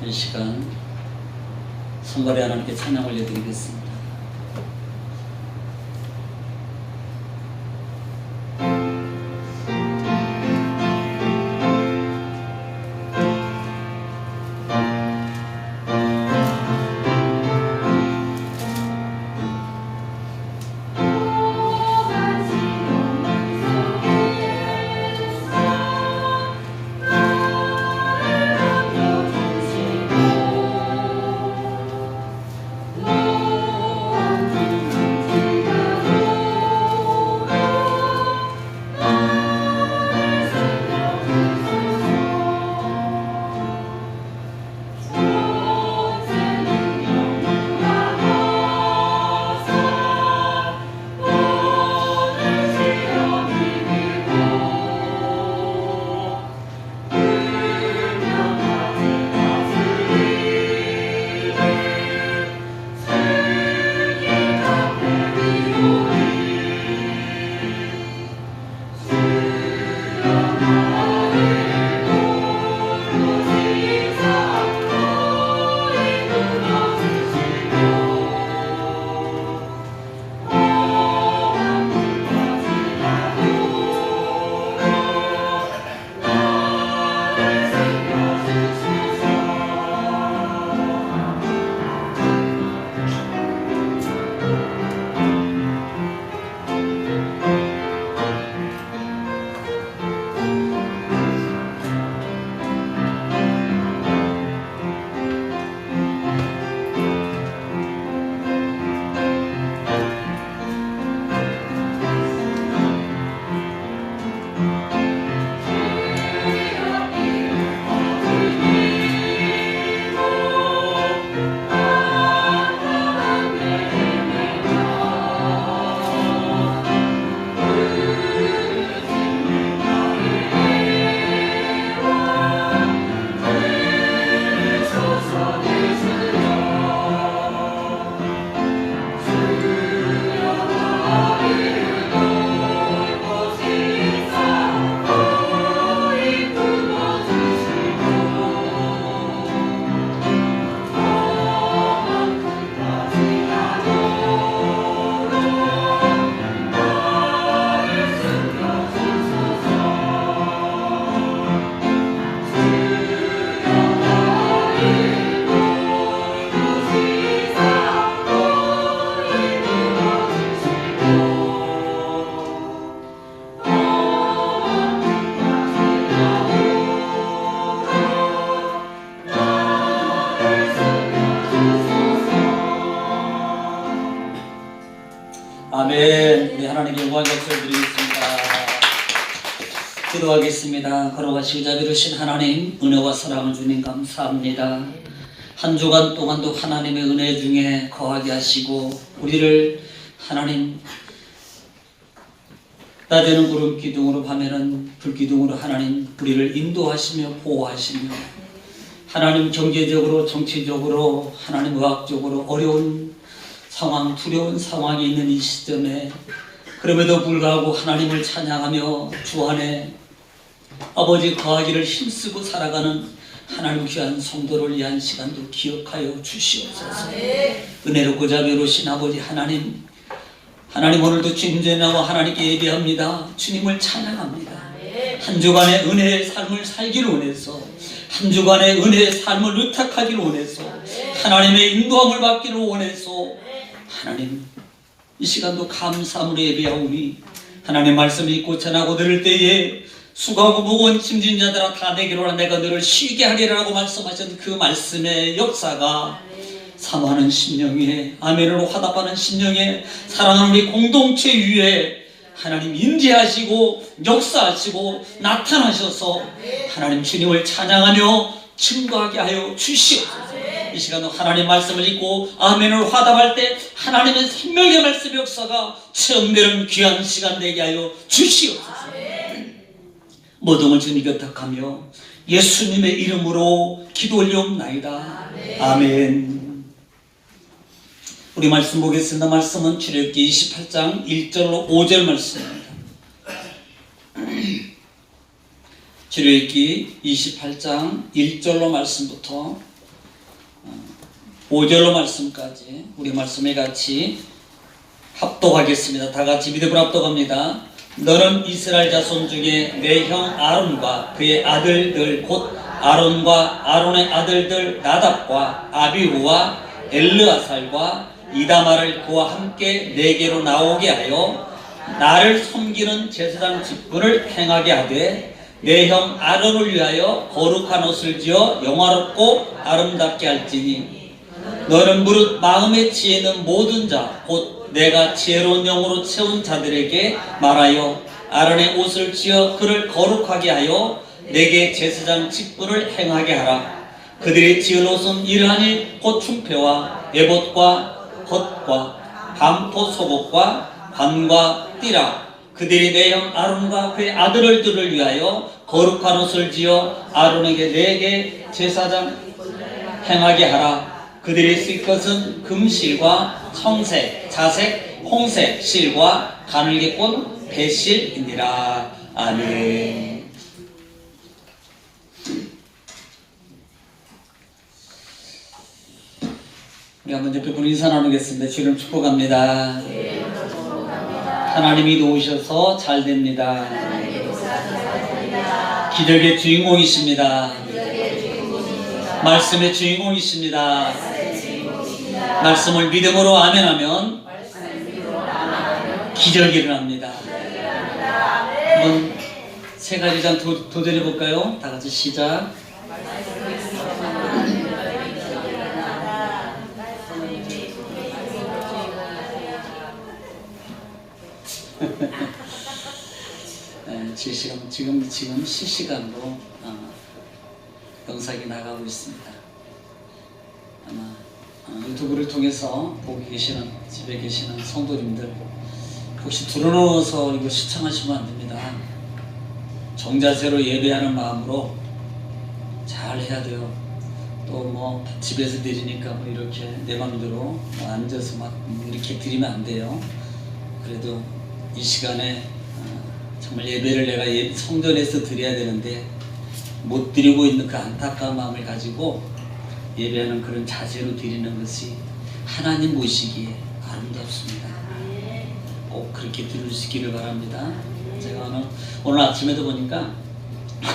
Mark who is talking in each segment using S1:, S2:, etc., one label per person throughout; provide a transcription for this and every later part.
S1: 이 시간 성결의 하나님께 찬양 올려드리겠습니다. 아멘. 우리 하나님께 영광 박수를 드리겠습니다. 기도하겠습니다. 걸어가시고 자비로우신 하나님, 은혜와 사랑을 주님 감사합니다. 한 주간 동안도 하나님의 은혜 중에 거하게 하시고 우리를 하나님 낮에는 구름 기둥으로 밤에는 불기둥으로 하나님 우리를 인도하시며 보호하시며 하나님 경제적으로 정치적으로 하나님 의학적으로 어려운 상황, 두려운 상황이 있는 이 시점에 그럼에도 불구하고 하나님을 찬양하며 주 안에 아버지 거하기를 힘쓰고 살아가는 하나님 귀한 성도를 위한 시간도 기억하여 주시옵소서. 은혜롭고 자비로우신 아버지 하나님, 오늘도 주님께 나와 하나님께 예배합니다. 주님을 찬양합니다. 한 주간의 은혜의 삶을 살기를 원해서, 한 주간의 은혜의 삶을 의탁하기를 원해서, 하나님의 인도함을 받기를 원해서 하나님 이 시간도 감사함으로 예배하오니 하나님의 말씀을 읽고 전하고 들을 때에 수고하고 무거운 짐진 자들아 다 내게로 내가 너를 쉬게 하리라고 말씀하신 그 말씀의 역사가 사모하는 심령에 아멘으로 화답하는 심령에 사랑하는 우리 공동체 위에 하나님 임재하시고 역사하시고 나타나셔서 하나님 주님을 찬양하며 증거하게 하여 주시옵소서. 이 시간도 하나님 말씀을 읽고 아멘을 화답할 때 하나님의 생명의 말씀의 역사가 체험되는 귀한 시간 되게 하여 주시옵소서. 모든 걸 주님 곁탁하며 예수님의 이름으로 기도 올려옵나이다. 아멘. 우리 말씀 보겠습니다. 말씀은 출애굽기 28장 1절로 5절 말씀입니다. 출애굽기 28장 1절로 말씀부터 5절로 말씀까지 우리 말씀에 같이 합독하겠습니다. 다 같이 믿음으로 합독합니다. 너는 이스라엘 자손 중에 내 형 아론과 그의 아들들 곧 아론과 아론의 아들들 나답과 아비후와 엘르아살과 이다마를 그와 함께 내게로 나오게 하여 나를 섬기는 제사장 직분을 행하게 하되 내 형 아론을 위하여 거룩한 옷을 지어 영화롭고 아름답게 할지니 너는 무릇 마음에 지혜 있는 모든 자 곧 내가 지혜로운 영으로 채운 자들에게 말하여 아론의 옷을 지어 그를 거룩하게 하여 내게 제사장 직분을 행하게 하라. 그들이 지은 옷은 이러하니 곧 충패와 에봇과 겉과 반포 속옷과 관과 띠라. 그들이 내 형 아론과 그의 아들들을 위하여 거룩한 옷을 지어 아론에게 내게 제사장 행하게 하라. 그들이 쓸 것은 금실과 청색, 자색, 홍색 실과 가늘게 꼰 배실이니라. 아멘. 우리가 먼저 몇 인사 나누겠습니다. 주님 축복합니다. 하나님이 도우셔서 잘 됩니다. 기적의 주인공이십니다. 말씀의 주인공이십니다. 말씀을 믿음으로 아멘하면 기적이 일어납니다. 한번 세 가지 장 도전해 볼까요? 다 같이 시작. 네, 지금 실시간으로 영상이 나가고 있습니다. 아마 유튜브를 통해서 보고 계시는 집에 계시는 성도님들 혹시 들어놓아서 이거 시청하시면 안 됩니다. 정자세로 예배하는 마음으로 잘 해야 돼요. 또 뭐 집에서 드리니까 뭐 이렇게 내 마음대로 앉아서 막 이렇게 드리면 안 돼요. 그래도 이 시간에 정말 예배를 내가 성전에서 드려야 되는데 못 드리고 있는 그 안타까운 마음을 가지고 예배하는 그런 자세로 드리는 것이 하나님 보시기에 아름답습니다. 꼭 그렇게 드리시기를 바랍니다. 제가 오늘 아침에도 보니까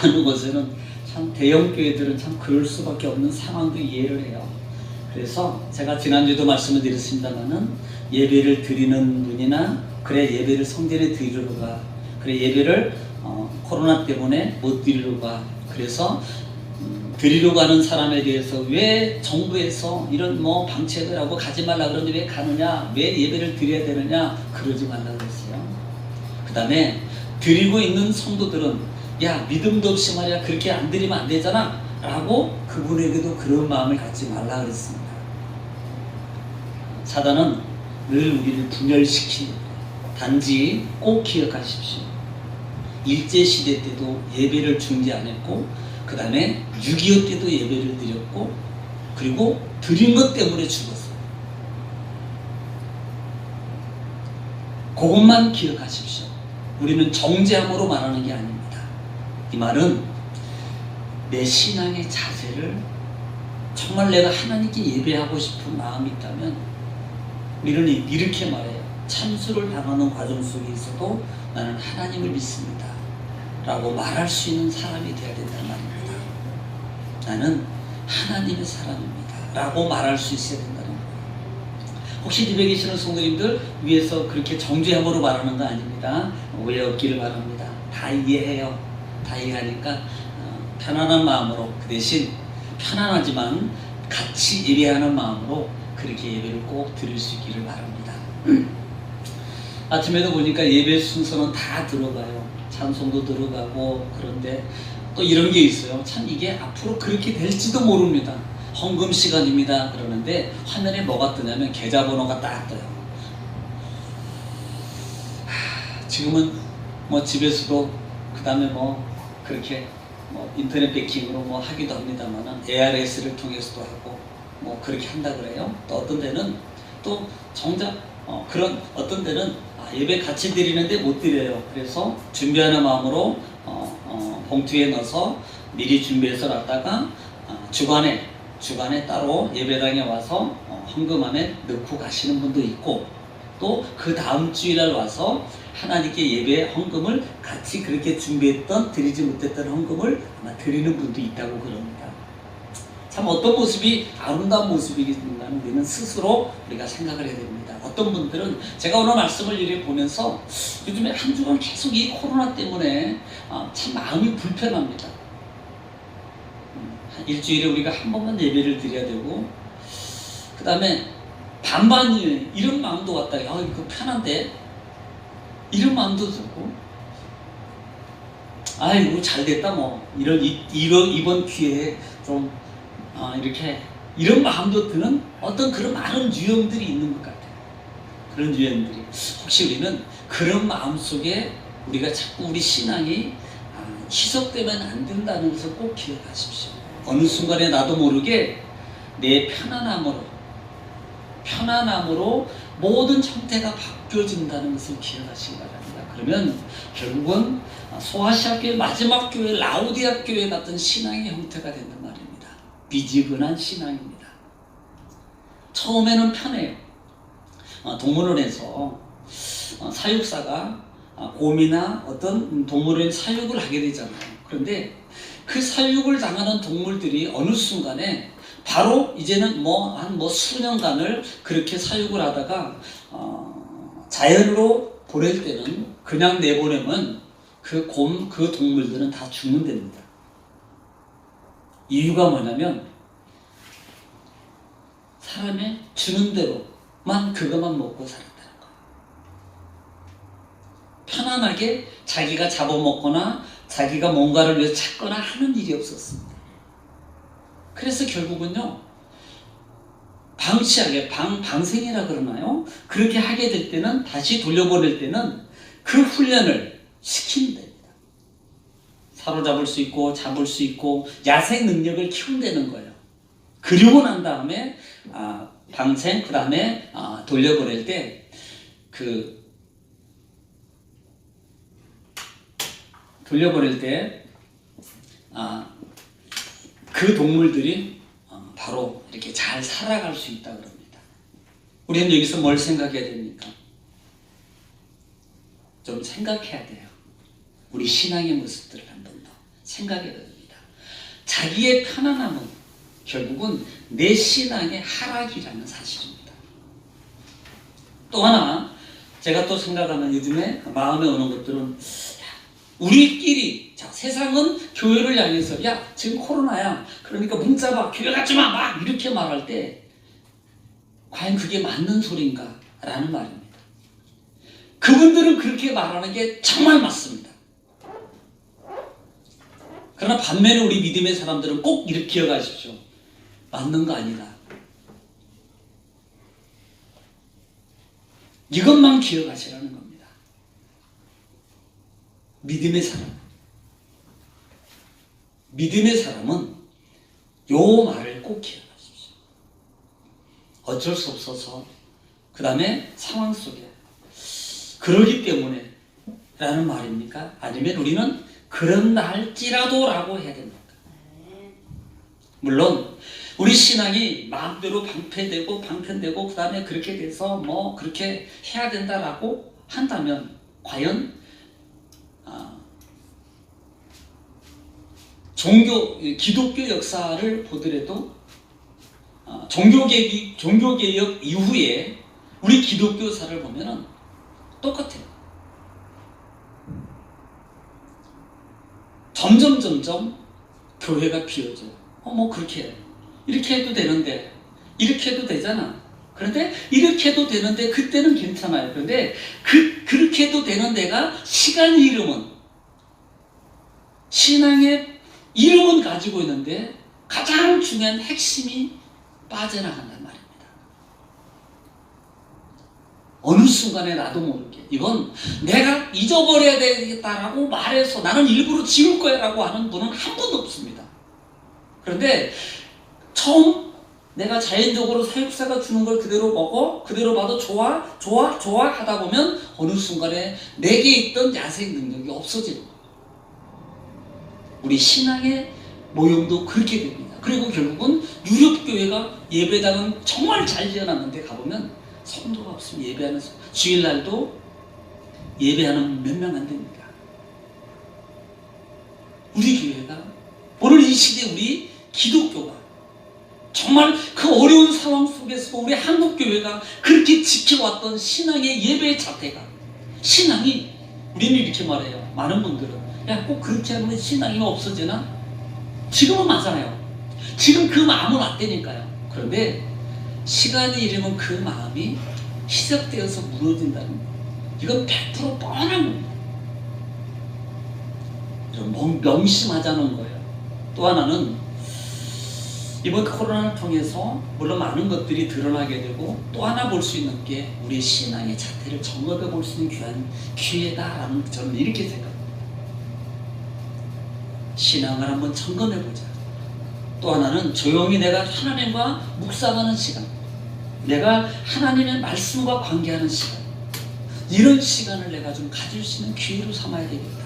S1: 어느 곳에는 참 대형 교회들은 참 그럴 수밖에 없는 상황도 이해를 해요. 그래서 제가 지난주에도 말씀을 드렸습니다만은 예배를 드리는 분이나 그래 예배를 성전에 드리러 가, 그래 예배를 코로나 때문에 못 드리러 가, 그래서 드리러 가는 사람에 대해서 왜 정부에서 이런 뭐 방책을 하고 가지 말라 그러는데 왜 가느냐, 왜 예배를 드려야 되느냐, 그러지 말라 그랬어요. 그 다음에 드리고 있는 성도들은 야 믿음도 없이 말이야 그렇게 안 드리면 안 되잖아 라고 그분에게도 그런 마음을 갖지 말라 그랬습니다. 사단은 늘 우리를 분열시키는, 단지 꼭 기억하십시오. 일제시대 때도 예배를 중지 안 했고 그 다음에 6.25 때도 예배를 드렸고 그리고 드린 것 때문에 죽었어요. 그것만 기억하십시오. 우리는 정죄함으로 말하는 게 아닙니다. 이 말은 내 신앙의 자세를 정말 내가 하나님께 예배하고 싶은 마음이 있다면 우리는 이렇게 말해요. 참수를 당하는 과정 속에 있어도 나는 하나님을 믿습니다 라고 말할 수 있는 사람이 되어야 된단 말입니다. 나는 하나님의 사람입니다 라고 말할 수 있어야 된다는 거예요. 혹시 집에 계시는 성도님들 위해서 그렇게 정죄함으로 말하는 거 아닙니다. 오해 없기를 바랍니다. 다 이해해요. 다 이해하니까 편안한 마음으로, 그 대신 편안하지만 같이 예배하는 마음으로 그렇게 예배를 꼭 드릴 수 있기를 바랍니다. 아침에도 보니까 예배 순서는 다 들어가요. 찬송도 들어가고. 그런데 또 이런 게 있어요. 참 이게 앞으로 그렇게 될지도 모릅니다. 헌금 시간입니다 그러는데 화면에 뭐가 뜨냐면 계좌번호가 딱 떠요. 지금은 뭐 집에서도 그 다음에 뭐 그렇게 뭐 인터넷 베킹으로 뭐 하기도 합니다만 ARS를 통해서도 하고 뭐 그렇게 한다 그래요. 또 어떤 데는 또 정작 그런 어떤 데는 예배 같이 드리는데 못 드려요. 그래서 준비하는 마음으로 봉투에 넣어서 미리 준비해서 놨다가 주간에 주간에 따로 예배당에 와서 헌금함에 넣고 가시는 분도 있고, 또 그 다음 주일날 와서 하나님께 예배 헌금을 같이 그렇게 준비했던 드리지 못했던 헌금을 아마 드리는 분도 있다고 그럽니다. 참 어떤 모습이 아름다운 모습이겠는가는 우리는 스스로 우리가 생각을 해야 됩니다. 어떤 분들은 제가 오늘 말씀을 이렇게 보면서 요즘에 한 주간 계속 이 코로나 때문에 참 마음이 불편합니다. 일주일에 우리가 한 번만 예배를 드려야 되고, 그 다음에 반반이 이런 마음도 왔다. 이거 편한데 이런 마음도 들고, 이거 잘 됐다 뭐 이번 기회에 좀 이렇게 이런 마음도 드는 어떤 그런 많은 유형들이 있는 것 같아요. 그런 유형들이 혹시 우리는 그런 마음 속에 우리가 자꾸 우리 신앙이 희석되면 안 된다는 것을 꼭 기억하십시오. 어느 순간에 나도 모르게 내 편안함으로 모든 형태가 바뀌어진다는 것을 기억하시기 바랍니다. 그러면 결국은 소아시아 교회 마지막 교회 라우디아 교회 같은 신앙의 형태가 된단 말입니다. 미지근한 신앙입니다. 처음에는 편해요. 동물원에서 사육사가 곰이나 어떤 동물의 사육을 하게 되잖아요. 그런데 그 사육을 당하는 동물들이 어느 순간에 바로 이제는 한 수년간을 그렇게 사육을 하다가 자연으로 보낼 때는, 그냥 내보내면 그 동물들은 다 죽는답니다. 이유가 뭐냐면 사람의 주는 대로만 그것만 먹고 살았다는 거예요. 편안하게 자기가 잡아먹거나 자기가 뭔가를 위해서 찾거나 하는 일이 없었습니다. 그래서 결국은요, 방생이라 그러나요? 그렇게 하게 될 때는, 다시 돌려보낼 때는 그 훈련을 시킨답니다. 사로잡을 수 있고 잡을 수 있고 야생 능력을 키운다는 거예요. 그리고 난 다음에 방생, 그 다음에 돌려보낼 때 그 동물들이 바로 이렇게 잘 살아갈 수 있다 그럽니다. 우리는 여기서 뭘 생각해야 됩니까? 좀 생각해야 돼요. 우리 신앙의 모습들을 한 번 더 생각해야 됩니다. 자기의 편안함은 결국은 내 신앙의 하락이라는 사실입니다. 또 하나 제가 또 생각하는, 요즘에 마음에 오는 것들은, 우리끼리, 세상은 교회를 향해서 지금 코로나야, 그러니까 뭉쳐봐, 교회 가지 마, 막 이렇게 말할 때 과연 그게 맞는 소리인가 라는 말입니다. 그분들은 그렇게 말하는 게 정말 맞습니다. 그러나 반면에 우리 믿음의 사람들은 꼭 이렇게 기억하십시오. 맞는 거 아니다. 이것만 기억하시라는 겁니다. 믿음의 사람은 요 말을 꼭 기억하십시오. 어쩔 수 없어서, 그 다음에 상황 속에 그러기 때문에 라는 말입니까? 아니면 우리는 그런다 할지라도 라고 해야 됩니까? 물론 우리 신앙이 마음대로 방편되고 그 다음에 그렇게 돼서 그렇게 해야 된다라고 한다면, 과연 기독교 역사를 보더라도 종교개혁 이후에 우리 기독교사를 보면은 똑같아요. 점점 교회가 비어져요. 그렇게 해요. 이렇게 해도 되는데, 이렇게 해도 되잖아. 그런데 이렇게 해도 되는데 그때는 괜찮아요. 그런데 그렇게 해도 되는 데가 시간의 이름은, 신앙의 이름은 가지고 있는데 가장 중요한 핵심이 빠져나간단 말입니다. 어느 순간에 나도 모르게 이건 내가 잊어버려야 되겠다라고 말해서 나는 일부러 지울 거야 라고 하는 분은 한 분도 없습니다. 그런데 처음 내가 자연적으로 사육사가 주는 걸 그대로 먹어, 그대로 봐도 좋아 하다 보면 어느 순간에 내게 있던 야생 능력이 없어지는 거예요. 우리 신앙의 모형도 그렇게 됩니다. 그리고 결국은 유럽교회가 예배당은 정말 잘 지어놨는데 가보면 성도가 없으면 예배하는, 주일날도 예배하는 몇 명 안 됩니다. 우리 교회가, 오늘 이 시대 우리 기독교가 정말 그 어려운 상황 속에서 우리 한국교회가 그렇게 지켜왔던 신앙의 예배의 자태가, 신앙이, 우리는 이렇게 말해요. 많은 분들은 야, 꼭 그렇게 하면 신앙이 없어지나? 지금은 맞아요. 지금 그 마음은 왔다니까요. 그런데 시간이 이르면 그 마음이 시작되어서 무너진다는 거예요. 이건 100% 뻔한 겁니다. 명심하자는 거예요. 또 하나는 이번 코로나를 통해서 물론 많은 것들이 드러나게 되고, 또 하나 볼 수 있는 게 우리 신앙의 자태를 점검해 볼 수 있는 귀한 기회다라는, 저는 이렇게 생각합니다. 신앙을 한번 점검해 보자. 또 하나는 조용히 내가 하나님과 묵상하는 시간, 내가 하나님의 말씀과 관계하는 시간, 이런 시간을 내가 좀 가질 수 있는 기회로 삼아야 되겠다.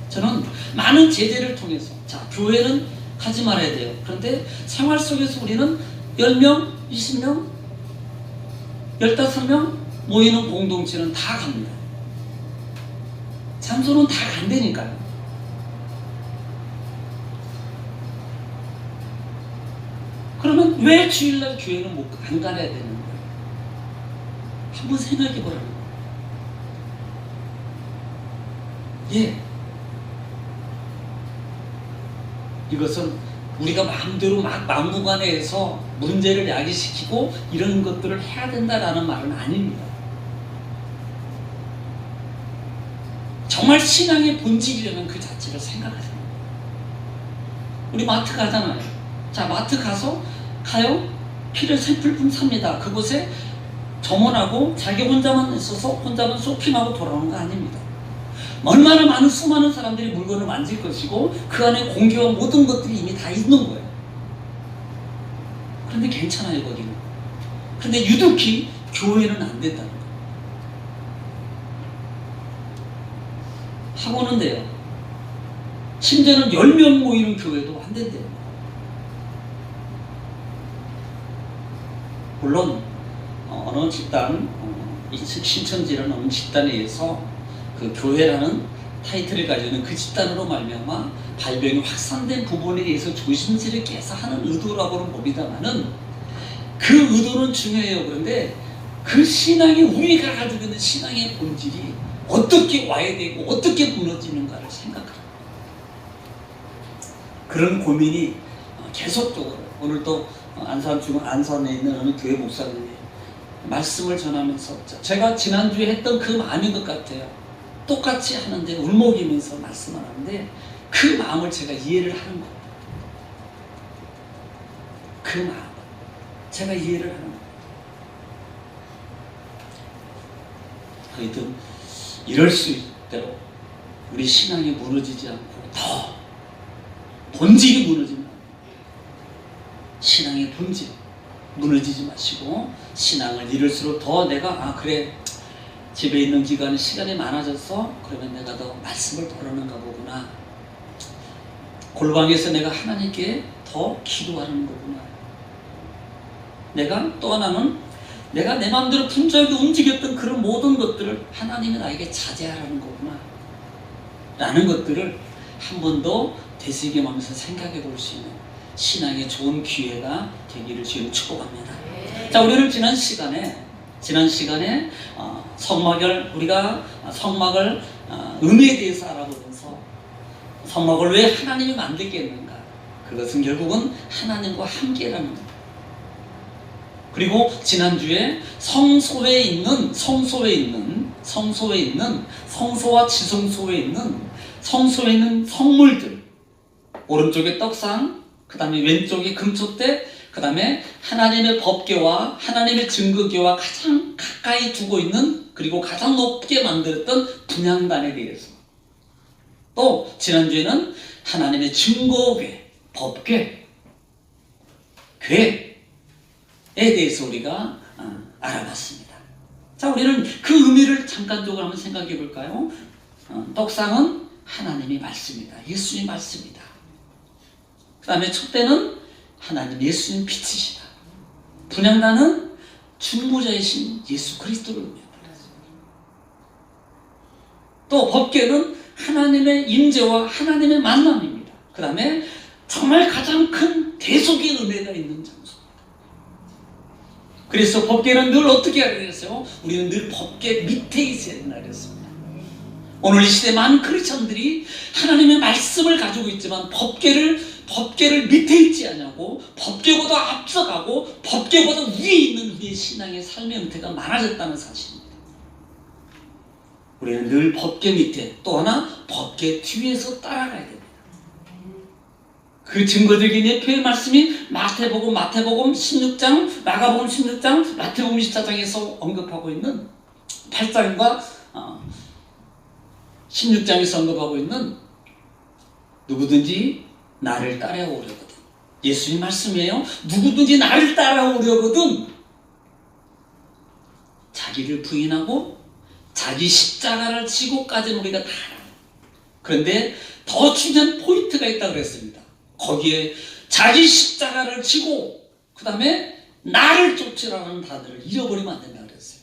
S1: 저는 많은 제재를 통해서, 자, 교회는 가지 말아야 돼요. 그런데 생활 속에서 우리는 10명, 20명, 15명 모이는 공동체는 다 갑니다. 장소는 다 간다니까요. 그러면 왜 주일날 교회는 안 가야 되는 거예요? 한번 생각해 보라는 거예요. 예. 이것은 우리가 마음대로 막 막무가내해서 문제를 야기시키고 이런 것들을 해야 된다라는 말은 아닙니다. 정말 신앙의 본질이라는 그 자체를 생각하세요. 우리 마트 가잖아요. 자, 마트 가요. 필요한 생필품 삽니다. 그곳에 점원하고 자기 혼자만 있어서 혼자만 쇼핑하고 돌아오는 거 아닙니다. 얼마나 많은 수많은 사람들이 물건을 만질 것이고 그 안에 공기와 모든 것들이 이미 다 있는 거예요. 그런데 괜찮아요, 거기는. 그런데 유독히 교회는 안 된다는 거예요. 학원은 돼요. 심지어는 10명 모이는 교회도 안 된대요. 물론 어느 집단, 신천지라는 어느 집단에 의해서 그 교회라는 타이틀을 가지고 있는 그 집단으로 말미암아 발병이 확산된 부분에 대해서 조심스럽게 해서 하는 의도라고는 봅니다만은, 그 의도는 중요해요. 그런데 그 신앙이, 우리가 가지고 있는 신앙의 본질이 어떻게 와야 되고 어떻게 무너지는가를 생각합니다. 그런 고민이 계속적으로, 오늘 또 안산에 있는 어느 교회 목사님이 말씀을 전하면서, 제가 지난주에 했던 그 마음인 것 같아요. 똑같이 하는데 울먹이면서 말씀을 하는데 그 마음을 제가 이해를 하는 겁니다. 그 마음 제가 이해를 하는 겁니다. 하여튼 이럴 수 있도록 우리 신앙이 무너지지 않고 더 본질이 무너지면, 신앙의 본질 무너지지 마시고, 신앙을 이룰수록 더 내가 그래, 집에 있는 기간에 시간이 많아져서 그러면 내가 더 말씀을 덜어는가 보구나, 골방에서 내가 하나님께 더 기도하는 거구나, 내가 또 하나는 내가 내 마음대로 분주하게 움직였던 그런 모든 것들을 하나님이 나에게 자제하라는 거구나 라는 것들을 한 번 더 되새김하면서 생각해 볼 수 있는 신앙의 좋은 기회가 되기를 주님 축복합니다. 자, 우리는 지난 시간에 성막을, 우리가 성막을 의미에 대해서 알아보면서, 성막을 왜 하나님이 만들게 했는가, 그것은 결국은 하나님과 함께라는 것. 그리고 지난주에 성소에 있는 성소와 지성소에 있는 성물들, 오른쪽에 떡상, 그 다음에 왼쪽에 금촛대, 그 다음에 하나님의 법궤와 하나님의 증거궤와 가장 가까이 두고 있는, 그리고 가장 높게 만들었던 분향단에 대해서, 또 지난주에는 하나님의 증거궤, 법궤, 궤에 대해서 우리가 알아봤습니다. 자, 우리는 그 의미를 잠깐적으로 한번 생각해 볼까요? 떡상은 하나님의 말씀이다. 예수님의 말씀이다. 다음에 촛대는 하나님 예수님 빛이시다. 분향단은 중보자이신 예수 그리스도를 의미합니다. 또 법궤는 하나님의 임재와 하나님의 만남입니다. 그 다음에 정말 가장 큰 대속의 은혜가 있는 장소입니다. 그래서 법궤는 늘 어떻게 하려 했어요? 우리는 늘 법궤 밑에 있어야 된다 그랬습니다. 오늘 이 시대 많은 크리스천들이 하나님의 말씀을 가지고 있지만 법궤를 밑에 있지 않냐고, 법궤보다 앞서가고 법궤보다 위에 있는 우리의 신앙의 삶의 형태가 많아졌다는 사실입니다. 우리는 늘 법궤 밑에, 또 하나 법궤 뒤에서 따라가야 됩니다. 그 증거적인 예표의 말씀이 마태복음 16장, 마가복음 16장, 마태복음 14장에서 언급하고 있는 8장과 16장에서 언급하고 있는 누구든지 나를 따라오려거든. 예수님 말씀이에요. 누구든지 나를 따라오려거든 자기를 부인하고 자기 십자가를 지고까지는 우리가 다 알아요. 그런데 더 중요한 포인트가 있다고 그랬습니다. 거기에 자기 십자가를 지고 그 다음에 나를 쫓으라는 단어를 잃어버리면 안 된다고 그랬어요.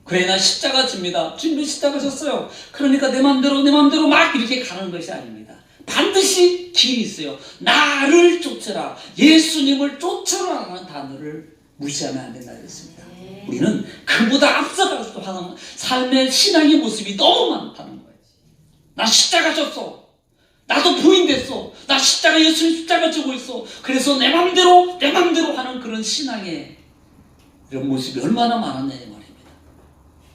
S1: 그래, 나 십자가 집니다. 주님이 십자가 졌어요. 그러니까 내 맘대로 막 이렇게 가는 것이 아닙니다. 반드시 길이 있어요. 나를 쫓으라, 예수님을 쫓으라는 단어를 무시하면 안 된다고 그랬습니다. 우리는 그보다 앞서가서 하는 삶의 신앙의 모습이 너무 많다는 거예요. 나 십자가 졌어. 나도 부인됐어. 나 십자가, 예수님 십자가 지고 있어. 그래서 내 맘대로 하는 그런 신앙의 이런 모습이 얼마나 많았냐 이 말입니다.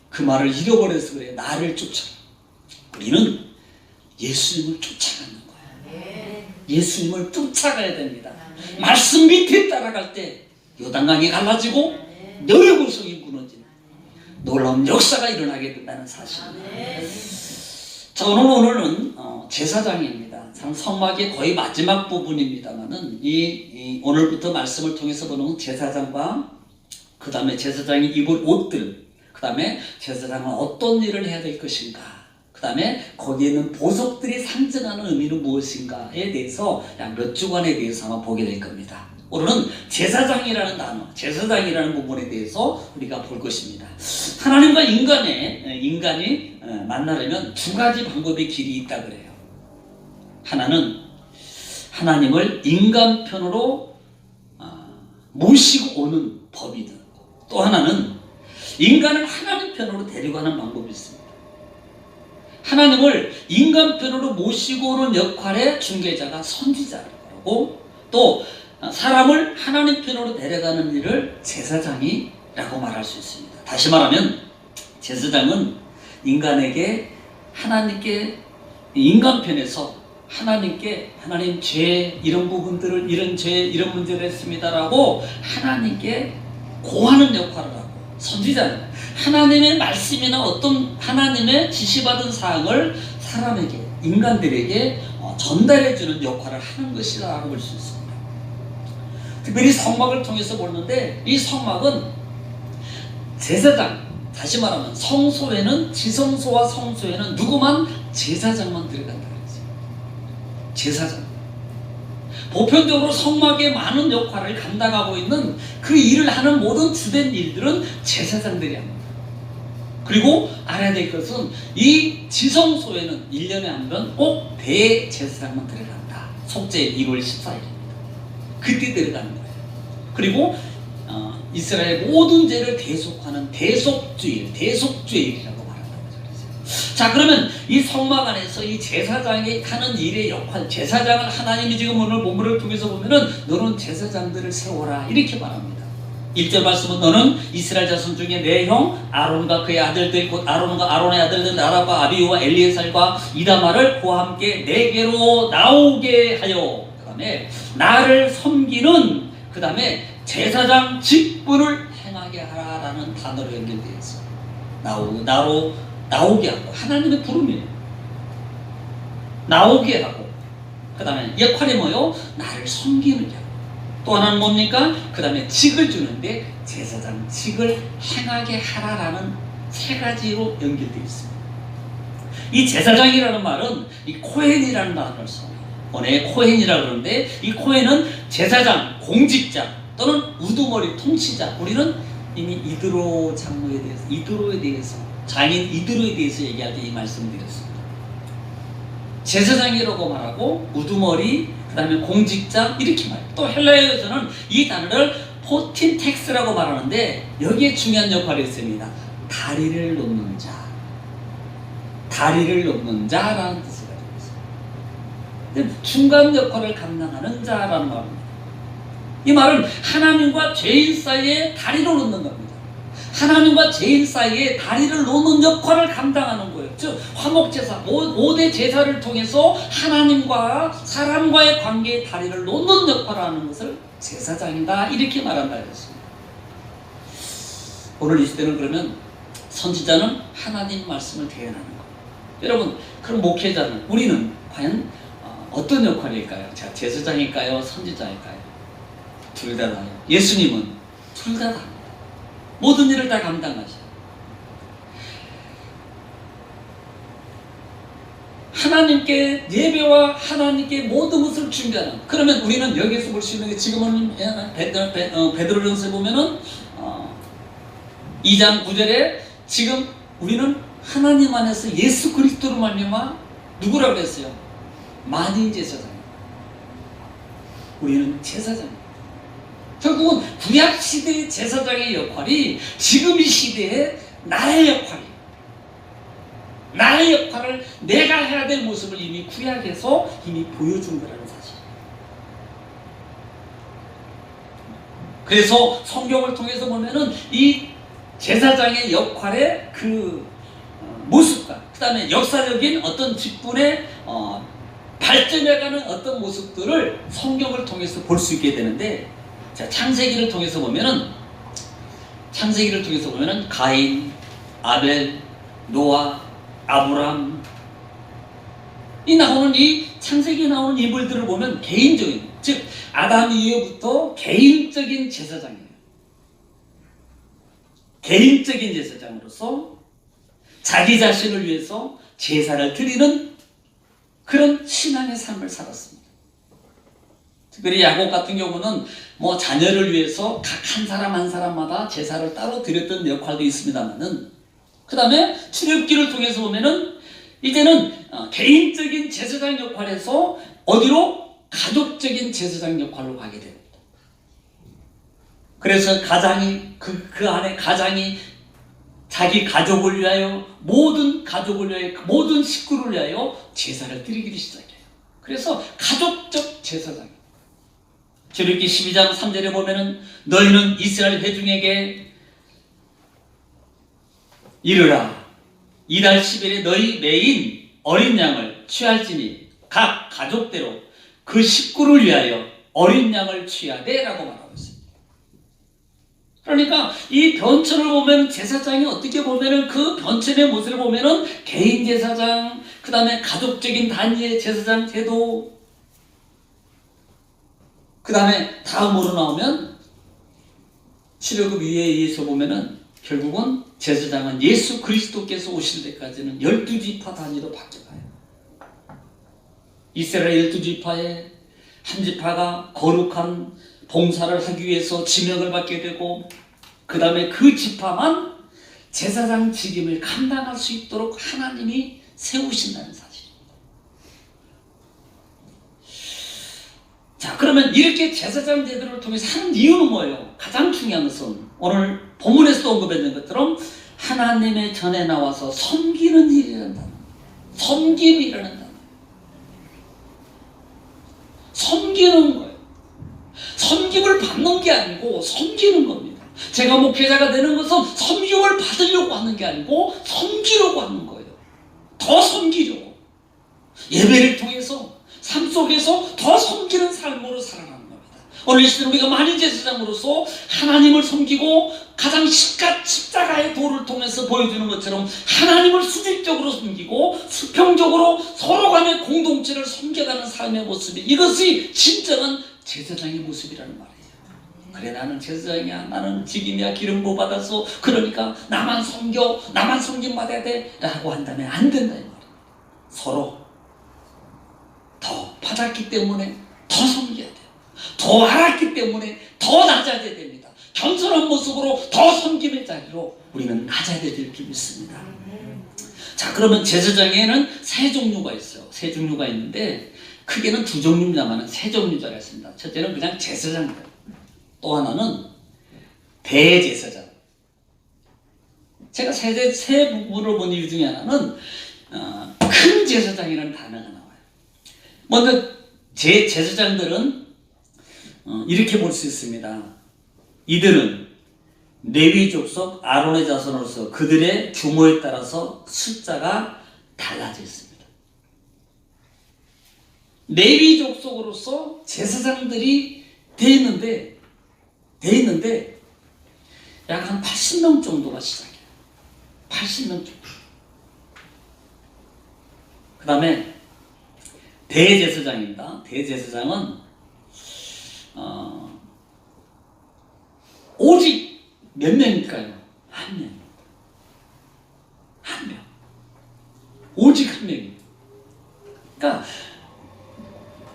S1: 그 말을 잃어버려서 그래요. 나를 쫓아라. 우리는 예수님을 쫓아가는 거예요. 예수님을 쫓아가야 됩니다. 말씀 밑에 따라갈 때 요단강이 갈라지고 여리고성이 무너지는 놀라운 역사가 일어나게 된다는 사실입니다. 자, 오늘은 제사장입니다. 성막의 거의 마지막 부분입니다만은 오늘부터 말씀을 통해서 보는 제사장과 그 다음에 제사장이 입을 옷들, 그 다음에 제사장은 어떤 일을 해야 될 것인가, 그 다음에 거기에 있는 보석들이 상징하는 의미는 무엇인가에 대해서 약 몇 주간에 대해서 아마 보게 될 겁니다. 오늘은 제사장이라는 단어, 제사장이라는 부분에 대해서 우리가 볼 것입니다. 하나님과 인간이 만나려면 두 가지 방법의 길이 있다 그래요. 하나는 하나님을 인간 편으로 모시고 오는 법이든, 또 하나는 인간을 하나님 편으로 데려가는 방법이 있습니다. 하나님을 인간 편으로 모시고 오는 역할의 중개자가 선지자라고, 또 사람을 하나님 편으로 데려가는 일을 제사장이라고 말할 수 있습니다. 다시 말하면 제사장은 하나님께 인간 편에서 하나님께 하나님 죄 이런 부분들을 이런 죄 이런 문제를 했습니다라고 하나님께 고하는 역할을 하고, 선지자는 하나님의 말씀이나 어떤 하나님의 지시받은 사항을 사람에게, 인간들에게 전달해주는 역할을 하는 것이라고 볼 수 있습니다. 특별히 성막을 통해서 보는데, 이 성막은 제사장, 다시 말하면 성소에는, 지성소와 성소에는 누구만? 제사장만 들어간다 그랬어요. 제사장. 보편적으로 성막의 많은 역할을 감당하고 있는 그 일을 하는 모든 주된 일들은 제사장들이 합니다. 그리고 알아야 될 것은 이 지성소에는 1년에 한 번 꼭 대제사장만 들어간다. 속죄 1월 14일입니다. 그때 들어가는 거예요. 그리고 이스라엘 모든 죄를 대속하는 대속죄일이라고 말한다고 그랬어요. 자, 그러면 이 성막 안에서 이 제사장이 하는 일의 역할, 제사장을 하나님이 지금 오늘 본문을 통해서 보면은 너는 제사장들을 세워라 이렇게 말합니다. 1절 말씀은 너는 이스라엘 자손 중에 내 형 아론과 그의 아들들, 곧 아론의 아들들 나답과 아비후와 엘리에살과 이다말을 그와 함께 내게로 나오게 하여, 그 다음에 나를 섬기는, 그 다음에 제사장 직분을 행하게 하라라는 단어로 연결되어 있어요. 나오게 하고, 하나님의 부름이에요. 나오게 하고, 그 다음에 역할이 뭐요? 나를 섬기는 자. 또 하나는 뭡니까? 그 다음에 직을 주는데 제사장 직을 행하게 하라라는 세 가지로 연결되어 있습니다. 이 제사장이라는 말은 이 코헨이라는 단어를 써요. 번역에 코헨이라고 그러는데, 이 코헨은 제사장, 공직자 또는 우두머리 통치자. 우리는 이미 이드로 장로에 대해서, 이드로에 대해서, 장인 이드로에 대해서 얘기할 때 이 말씀을 드렸습니다. 제사장이라고 말하고 우두머리, 그 다음에 공직자 이렇게 말해요. 또 헬라어에서는 이 단어를 포틴텍스라고 말하는데, 여기에 중요한 역할이 있습니다. 다리를 놓는 자, 다리를 놓는 자라는 뜻을 가지고 있습니다. 중간 역할을 감당하는 자라는 말입니다. 이 말은 하나님과 죄인 사이에 다리를 놓는 겁니다. 하나님과 죄인 사이에 다리를 놓는 역할을 감당하는 거예요. 즉 화목제사, 5대 제사를 통해서 하나님과 사람과의 관계에 다리를 놓는 역할을 하는 것을 제사장이다, 이렇게 말한다 했습니다. 오늘 이 시대는 그러면 선지자는 하나님 말씀을 대언하는 거예요. 여러분, 그럼 목회자는, 우리는 과연 어떤 역할일까요? 자, 제사장일까요? 선지자일까요? 둘 다 다요. 예수님은 둘 다 다입니다. 모든 일을 다 감당하셔요. 하나님께 예배와 하나님께 모든 것을 준비하는. 그러면 우리는 여기에서 볼 수 있는 게, 지금은 베드로전서에 보면은 2장 9절에 지금 우리는 하나님 안에서 예수 그리스도로 말미암아 누구라고 했어요? 만인 제사장. 우리는 제사장. 결국은 구약 시대의 제사장의 역할이 지금 이 시대의 나의 역할이에요. 나의 역할을 내가 해야 될 모습을 이미 구약에서 이미 보여준 거라는 사실. 그래서 성경을 통해서 보면은 이 제사장의 역할의 그 모습과, 그 다음에 역사적인 어떤 직분의 발전해가는 어떤 모습들을 성경을 통해서 볼 수 있게 되는데, 자, 창세기를 통해서 보면은 가인, 아벨, 노아, 아브람, 이 창세기에 나오는 인물들을 보면 개인적인, 즉 아담 이후부터 개인적인 제사장이에요. 개인적인 제사장으로서 자기 자신을 위해서 제사를 드리는 그런 신앙의 삶을 살았습니다. 특별히 야곱 같은 경우는 뭐 자녀를 위해서 각 한 사람 한 사람마다 제사를 따로 드렸던 역할도 있습니다만은, 그 다음에 출애굽기를 통해서 보면은 이제는 개인적인 제사장 역할에서 어디로? 가족적인 제사장 역할로 가게 됩니다. 그래서 가장이 그 안에 가장이 자기 가족을 위하여, 모든 가족을 위하여, 모든 식구를 위하여 제사를 드리기 시작해요. 그래서 가족적 제사장. 출애굽기 12장 3절에 보면은 너희는 이스라엘 회중에게 이르라, 이달 10일에 너희 매인 어린 양을 취할지니 각 가족대로 그 식구를 위하여 어린 양을 취하되 라고 말하고 있습니다. 그러니까 이 변천을 보면 제사장이 어떻게 보면은 그 변천의 모습을 보면은 개인 제사장, 그 다음에 가족적인 단위의 제사장 제도, 그 다음에 다음으로 나오면 출애굽 위에서 보면은 결국은 제사장은 예수 그리스도께서 오실 때까지는 12지파 단위로 바뀌어가요. 이스라엘 12지파의 한 지파가 거룩한 봉사를 하기 위해서 지명을 받게 되고, 그 다음에 그 지파만 제사장 직임을 감당할 수 있도록 하나님이 세우신다는 사실입니다. 자, 그러면 이렇게 제사장 제도를 통해서 하는 이유는 뭐예요? 가장 중요한 것은 오늘 본문에서도 언급했는 것처럼 하나님의 전에 나와서 섬기는 일이라는 단어. 섬김이라는 단어. 섬기는 거예요. 섬김을 받는 게 아니고 섬기는 겁니다. 제가 목회자가 되는 것은 섬김을 받으려고 하는 게 아니고 섬기려고 하는 거예요. 더 섬기려고. 예배를 통해서 삶 속에서 더 섬기는 삶으로 살아가는 겁니다. 오늘 이 시대는 우리가 만인 제사장으로서 하나님을 섬기고 가장 십자가의 도를 통해서 보여주는 것처럼 하나님을 수직적으로 섬기고 수평적으로 서로 간의 공동체를 섬겨가는 삶의 모습이, 이것이 진정한 제사장의 모습이라는 말이에요. 그래, 나는 제사장이야, 나는 직임이야, 기름 부어 받아서 그러니까 나만 섬겨, 나만 섬김 받아야 돼 라고 한다면 안 된다 이 말이에요. 서로 더 받아 낮았기 때문에 더 섬겨야 돼요. 더 알았기 때문에 더 낮아져야 됩니다. 겸손한 모습으로 더 섬김의 자리로 우리는 낮아야 될 줄 믿습니다. 자, 그러면 제사장에는 세 종류가 있어요. 세 종류가 있는데 크게는 두 종류입니다만 세 종류가 있습니다. 첫째는 그냥 제사장들, 또 하나는 대제사장. 제가 세 부분을 본 이유 중에 하나는 큰 제사장이라는 단어가 나와요. 먼저 제사장들은 이렇게 볼 수 있습니다. 이들은 레위 족속 아론의 자손으로서 그들의 규모에 따라서 숫자가 달라져 있습니다. 레위 족속으로서 제사장들이 돼 있는데 약 한 80명 정도가 시작해요. 80명 정도. 그 다음에 대제사장입니다. 대제사장은 오직 몇 명일까요? 한 명. 한 명. 오직 한 명이에요. 그러니까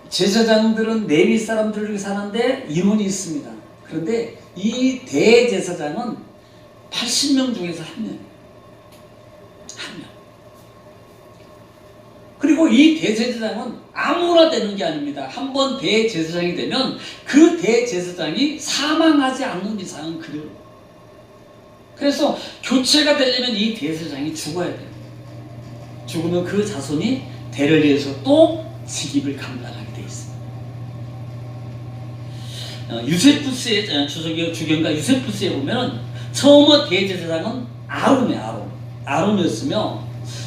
S1: 제사장들은 레위 사람들 중에 사는데 인원이 있습니다. 그런데 이 대제사장은 80명 중에서 한 명. 한 명. 그리고 이 대제사장은 아무나 되는 게 아닙니다. 한번 대제사장이 되면 그 대제사장이 사망하지 않는 이상은 그래요. 그래서 교체가 되려면 이 대제사장이 죽어야 돼요. 죽으면 그 자손이 대를 이어서 또 직입을 감당하게 되어 있습니다. 유세푸스의 주경가 유세푸스에 보면 처음 대제사장은 아론이었으며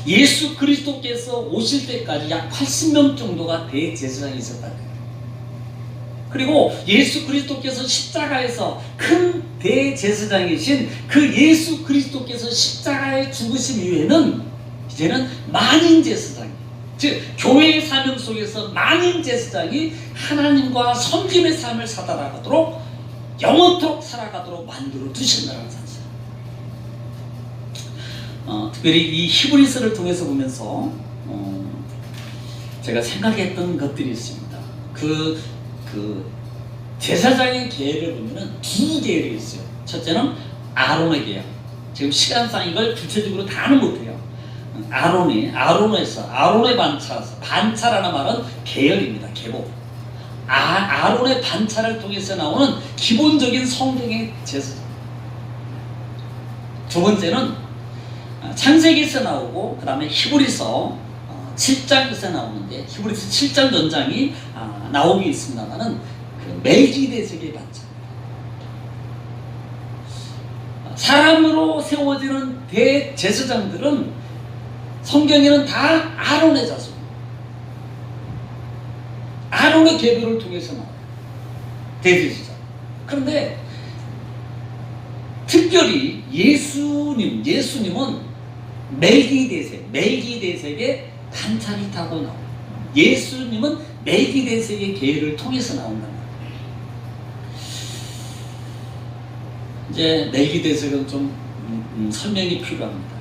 S1: 예수 그리스도께서 오실 때까지 약 80명 정도가 대제사장이 있었다. 그리고 예수 그리스도께서 십자가에서 큰 대제사장이신 그 예수 그리스도께서 십자가에 죽으신 이후에는 이제는 만인 제사장이, 즉 교회의 사명 속에서 만인 제사장이 하나님과 섬김의 삶을 살아가도록 영원토록 살아가도록 만들어 두신다는 사실. 특별히 이 히브리서를 통해서 보면서 제가 생각했던 것들이 있습니다. 그 제사장의 계열을 보면은 두 계열이 있어요. 첫째는 아론의 계열. 지금 시간상 이걸 구체적으로 다는 못해요. 아론의 반차라는 말은 계열입니다. 계보. 아론의 반차를 통해서 나오는 기본적인 성경의 제사장. 두 번째는 창세기에서 나오고 그 다음에 히브리서 7장에서 나오는데 히브리서 7장 전장이 나오기 있습니다만은 그 멜기데sek의 반차. 사람으로 세워지는 대제사장들은 성경에는 다 아론의 자손, 아론의 계보를 통해서 나와요. 대제사장. 그런데 특별히 예수님은 멜기데sek의 반차를 타고 나와요. 예수님은 멜기데sek의 계율을 통해서 나온단 말이에요. 이제 멜기데sek은 좀 설명이 필요합니다.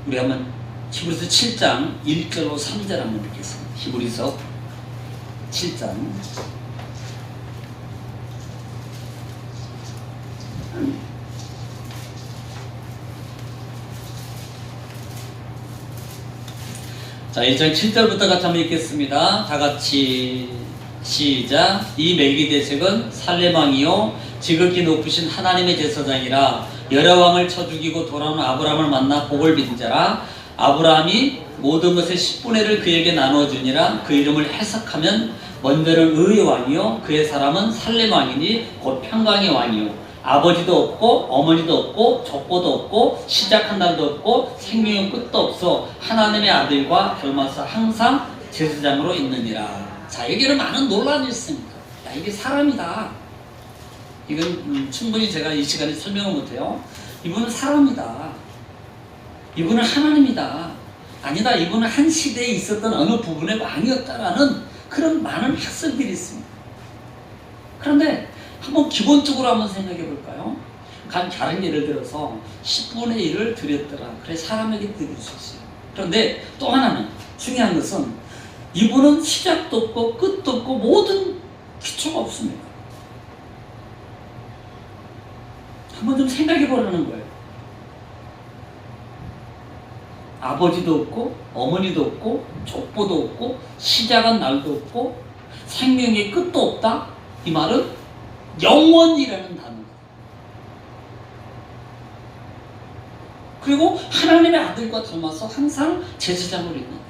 S1: 우리 한번 히브리서 7장 1절로 3절 한번 읽겠습니다. 히브리서 7장 자, 1장 7절부터 같이 한번 읽겠습니다. 다 같이 시작. 이 멜기데sek은 살렘왕이요 지극히 높으신 하나님의 제사장이라 여러 왕을 쳐 죽이고 돌아오는 아브라함을 만나 복을 빈 자라. 아브라함이 모든 것의 10분의 1을 그에게 나눠주니라. 그 이름을 해석하면 먼저는 의의 왕이요 그의 사람은 살렘왕이니 곧 평강의 왕이요 아버지도 없고 어머니도 없고 족보도 없고 시작한 날도 없고 생명의 끝도 없어 하나님의 아들과 닮아서 항상 제사장으로 있느니라. 자, 여기는 많은 논란이 있습니다. 야, 이게 사람이다. 이건 충분히 제가 이 시간에 설명을 못해요. 이분은 사람이다. 이분은 하나님이다. 아니다. 이분은 한 시대에 있었던 어느 부분의 왕이었다라는 그런 많은 학설들이 있습니다. 그런데 한번 기본적으로 한번 생각해 볼까요? 다른 예를 들어서 10분의 1을 드렸더라. 그래 사람에게 드릴 수 있어요. 그런데 또 하나는 중요한 것은 이분은 시작도 없고 끝도 없고 모든 기초가 없습니다. 한번 좀 생각해 보라는 거예요. 아버지도 없고 어머니도 없고 족보도 없고 시작한 날도 없고 생명의 끝도 없다. 이 말은 영원이라는 단어입니다. 그리고 하나님의 아들과 닮아서 항상 제사장으로 있는다.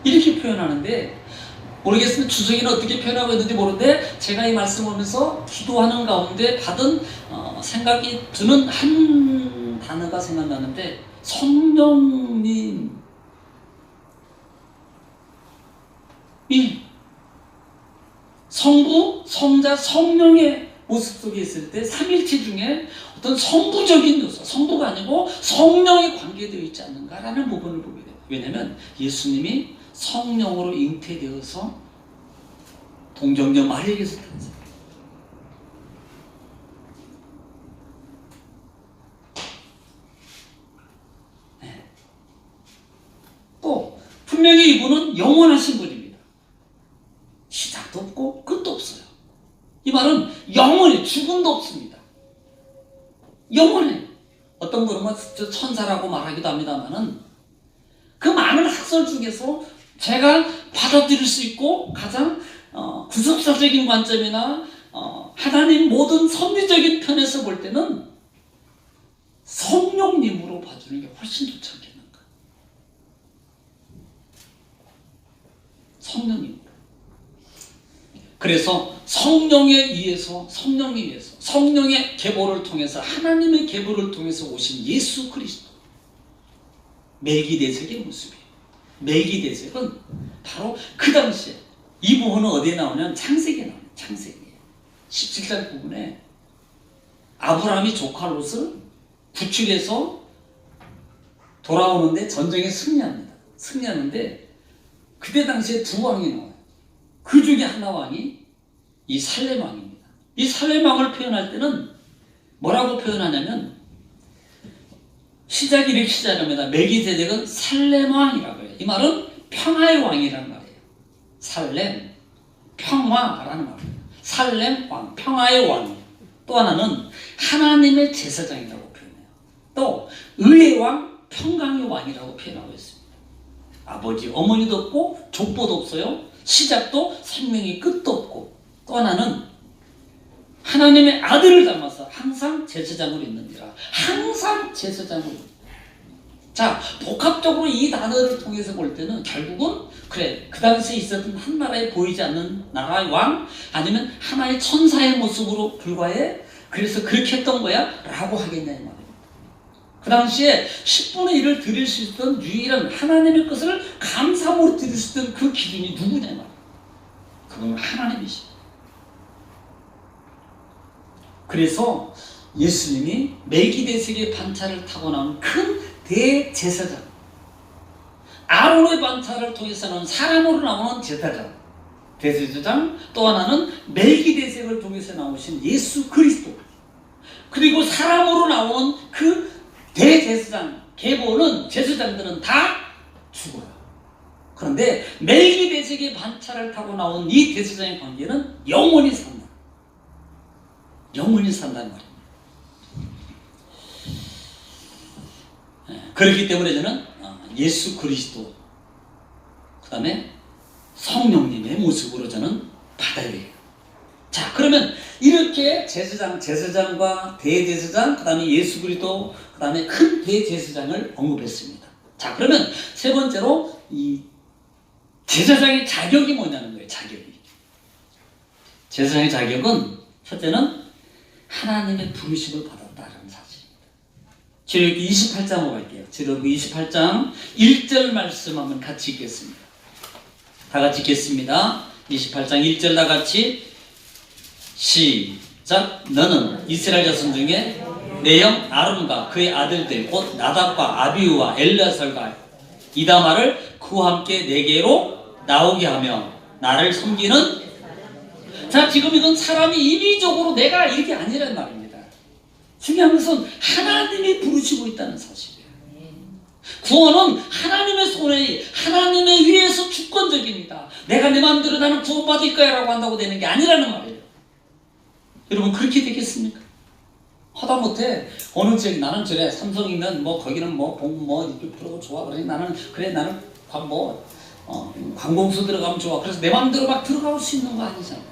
S1: 이렇게 표현하는데, 모르겠습니다. 주석이는 어떻게 표현하고 있는지 모르는데, 제가 이 말씀을 하면서 기도하는 가운데 받은 생각이 드는 한 단어가 생각나는데, 성령님이 성부, 성자, 성령의 모습 속에 있을 때 삼일체 중에 어떤 성부적인 요소, 성부가 아니고 성령이 관계되어 있지 않는가라는 부분을 보게 돼요. 왜냐하면 예수님이 성령으로 잉태되어서 동정녀 마리아에게서 탄생. 네. 또 분명히 이분은 영원하신 분입니다. 시작도 없고 끝도 없어요. 이 말은 영원히 죽음도 없습니다. 영원히. 어떤 분은 천사라고 말하기도 합니다만은 그 많은 학설 중에서 제가 받아들일 수 있고 가장 구속사적인 관점이나 하나님 모든 섭리적인 편에서 볼 때는 성령님으로 봐주는 게 훨씬 좋지 않겠는가. 성령님으로. 그래서 성령에 의해서, 성령에 의해서, 성령의 계보를 통해서, 하나님의 계보를 통해서 오신 예수 그리스도. 멜기데색의 모습이에요. 멜기데색은 바로 그 당시에, 이 부분은 어디에 나오냐면 창세기에 나와요. 창세기에 17장 부분에 아브라함이 조카 롯을 구출해서 돌아오는데 전쟁에 승리합니다. 승리하는데 그때 당시에 두 왕이 나와요. 그 중에 하나 왕이 이 살렘 왕입니다. 이 살렘 왕을 표현할 때는 뭐라고 표현하냐면, 시작이 이렇게 시작합니다. 멜기세덱은 살렘 왕이라고 해요. 이 말은 평화의 왕이라는 말이에요. 살렘, 평화라는 말이에요. 살렘 왕, 평화의 왕. 또 하나는 하나님의 제사장이라고 표현해요. 또 의의 왕, 평강의 왕이라고 표현하고 있습니다. 아버지, 어머니도 없고 족보도 없어요. 시작도 생명의 끝도 없고, 또 하나는 하나님의 아들을 닮아서 항상 제사장으로 있는지라. 항상 제사장으로. 자, 복합적으로 이 단어를 통해서 볼 때는 결국은 그래, 그 당시에 있었던 한 나라에 보이지 않는 나라의 왕, 아니면 하나의 천사의 모습으로 불과해. 그래서 그렇게 했던 거야 라고 하겠냐 이 말이에요. 그 당시에 10분의 1을 드릴 수 있던 유일한 하나님의 것을 감사함으로 드릴 수 있던 그 기준이 누구냐 이 말이에요. 그건 하나님이십니다. 그래서 예수님이 멜기데색의 반차를 타고 나온 큰 대제사장, 아론의 반차를 통해서 나온 사람으로 나오는 제사장, 대제사장, 또 하나는 멜기데색을 통해서 나오신 예수 그리스도, 그리고 사람으로 나오는 그 대제사장, 계보는 제사장들은 다 죽어요. 그런데 멜기데색의 반차를 타고 나온 이 대제사장의 관계는 영원히 산다. 영원히 산다는 말입니다. 그렇기 때문에 저는 예수 그리스도, 그 다음에 성령님의 모습으로 저는 받아야 해요. 자, 그러면 이렇게 제사장과 대제사장, 그 다음에 예수 그리스도, 그 다음에 큰 대제사장을 언급했습니다. 자, 그러면 세 번째로 이 제사장의 자격이 뭐냐는 거예요. 자격이. 제사장의 자격은 첫째는 하나님의 부르심을 받았다라는 사실입니다. 출애굽기 28장으로 갈게요. 출애굽기 28장 1절 말씀 한번 같이 읽겠습니다. 다 같이 읽겠습니다. 28장 1절 다 같이 시작. 너는 이스라엘 자손 중에 내 형 아론과 그의 아들들 곧 나답과 아비후와 엘르아살과 이다말을 그와 함께 내게로 나오게 하며 나를 섬기는. 자, 지금 이건 사람이 임의적으로 내가 이게 아니란 말입니다. 중요한 것은 하나님이 부르시고 있다는 사실이에요. 구원은 하나님의 손에 하나님에 의해서 주권적입니다. 내가 내 마음대로 나는 구원받을 거야 라고 한다고 되는 게 아니라는 말이에요. 여러분 그렇게 되겠습니까? 하다못해 어느 지역 나는 저래 삼성이면 뭐 거기는 뭐 이렇게 그러고 좋아 그러니 나는 관공서 들어가면 좋아. 그래서 내 마음대로 막 들어갈 수 있는 거 아니잖아요.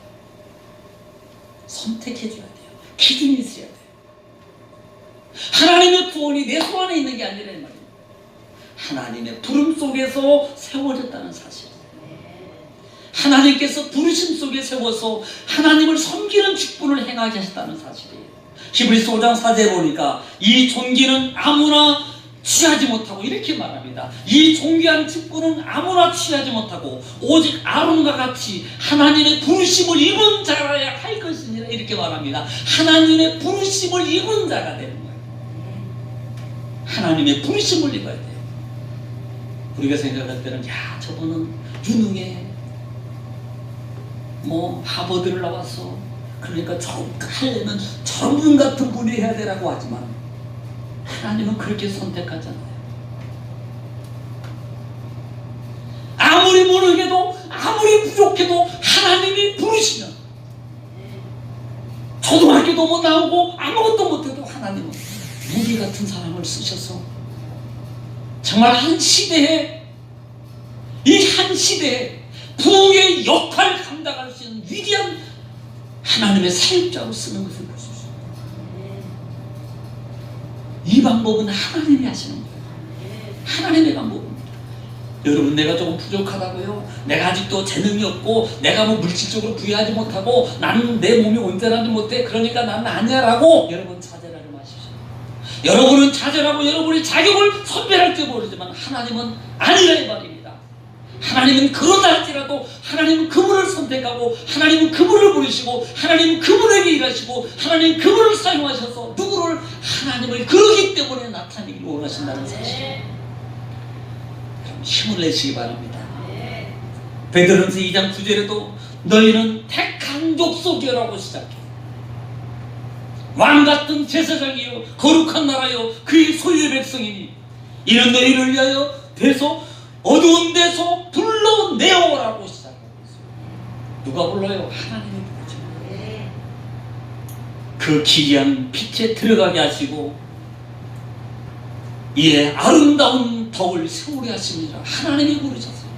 S1: 선택해줘야 돼요. 기준이 있어야 돼요. 하나님의 구원이 내 손 안에 있는 게 아니란 말이에요. 하나님의 부름 속에서 세워졌다는 사실. 하나님께서 부르심 속에 세워서 하나님을 섬기는 직분을 행하게 하셨다는 사실이에요. 히브리서 5장 4절에 보니까 이 존귀는 아무나 취하지 못하고 이렇게 말합니다. 이 존귀한 직분은 아무나 취하지 못하고 오직 아론과 같이 하나님의 부르심을 입은 자라야 할 것이니라 이렇게 말합니다. 하나님의 부르심을 입은 자가 되는 거예요. 하나님의 부르심을 입어야 돼요. 우리가 생각할 때는 야 저분은 유능해 하버드를 나왔어 그러니까 하려면 저런 분 같은 분이 해야 되라고 하지만 하나님은 그렇게 선택하잖아요. 아무리 모르게도 아무리 부족해도 하나님이 부르시면 초등학교도 못 나오고 아무것도 못해도 하나님은 무기 같은 사람을 쓰셔서 정말 한 시대에 이 한 시대에 부의 역할을 감당할 수 있는 위대한 하나님의 사역자로 쓰는 것을 볼 수 있어요. 이 방법은 하나님이 하시는 거예요. 하나님의 방법입니다. 여러분 내가 조금 부족하다고요? 내가 아직도 재능이 없고 내가 물질적으로 부유하지 못하고 나는 내 몸이 온전하지 못해 그러니까 나는 아니야 라고 여러분 자제하지 마십시오. 여러분은 자제하고 여러분의 자격을 선별할지 모르지만 하나님은 아니라 이 말입니다. 하나님은 그러다 할지라도 하나님은 그분을 선택하고 하나님은 그분을 부르시고 하나님은 그분에게 일하시고 하나님은 그분을 사용하셔서 누구를 하나님을 그러기 때문에 나타내기를 원하신다는 사실. 그럼 힘을 내시기 바랍니다. 베드로전서 2장 9절에도 너희는 택한 족속이라고 시작해. 왕같은 제사장이요 거룩한 나라요 그의 소유의 백성이니 이는 너희를 위하여 돼서 어두운 데서 불러내오라고 시작하고 있어요. 누가 불러요? 하나님이 부르죠. 그 기이한 빛에 들어가게 하시고 이에 아름다운 덕을 세우게 하십니다. 하나님이 부르셨어요.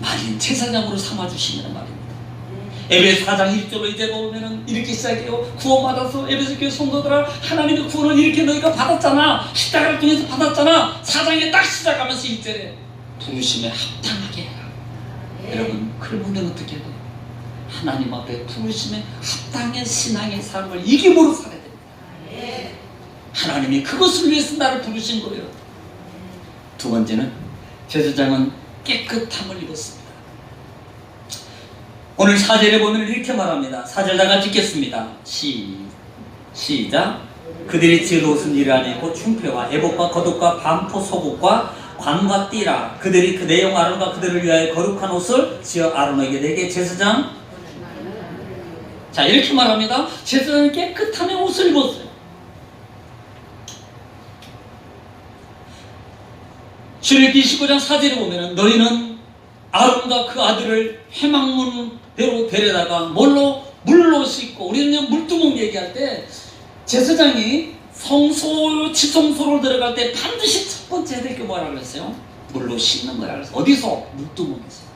S1: 마린 제사장으로 삼아주시는 말입니다. 에베소 4장 1절로 이제 보면은 이렇게 시작해요. 구원받아서 에베소 교회 성도들아 하나님의 구원을 이렇게 너희가 받았잖아. 십자가를 통해서 받았잖아. 4장에 딱 시작하면서 1절에 부르심에 합당하게 해라. 여러분 그러면 우리는 어떻게 해야 돼요? 하나님 앞에 부르심에 합당한 신앙의 삶을 이기므로 살아야 됩니다. 하나님이 그것을 위해서 나를 부르신 거예요. 두 번째는 제사장은 깨끗함을 입었습니다. 오늘 4절에 보면 이렇게 말합니다. 4절 다 같이 읽겠습니다. 시작. 그들이 지을 옷은 이를 안에 입고 충패와 에봇과 겉옷과 반포 속옷과 관과 띠라. 그들이 그 내용 아론과 그들을 위하여 거룩한 옷을 지어 아론에게 내게 제사장. 자 이렇게 말합니다. 제사장은 깨끗함의 옷을 입었어요. 출애굽기 25장 4절에 보면 너희는 아론과 그 아들을 회막문대로 데려다가 물로 씻고 우리는 물두멍 얘기할 때 제사장이 지성소로 들어갈 때 반드시 첫 번째 해야 될 게 뭐라 그랬어요? 물로 씻는 거라 그랬어요. 어디서? 물두멍에서.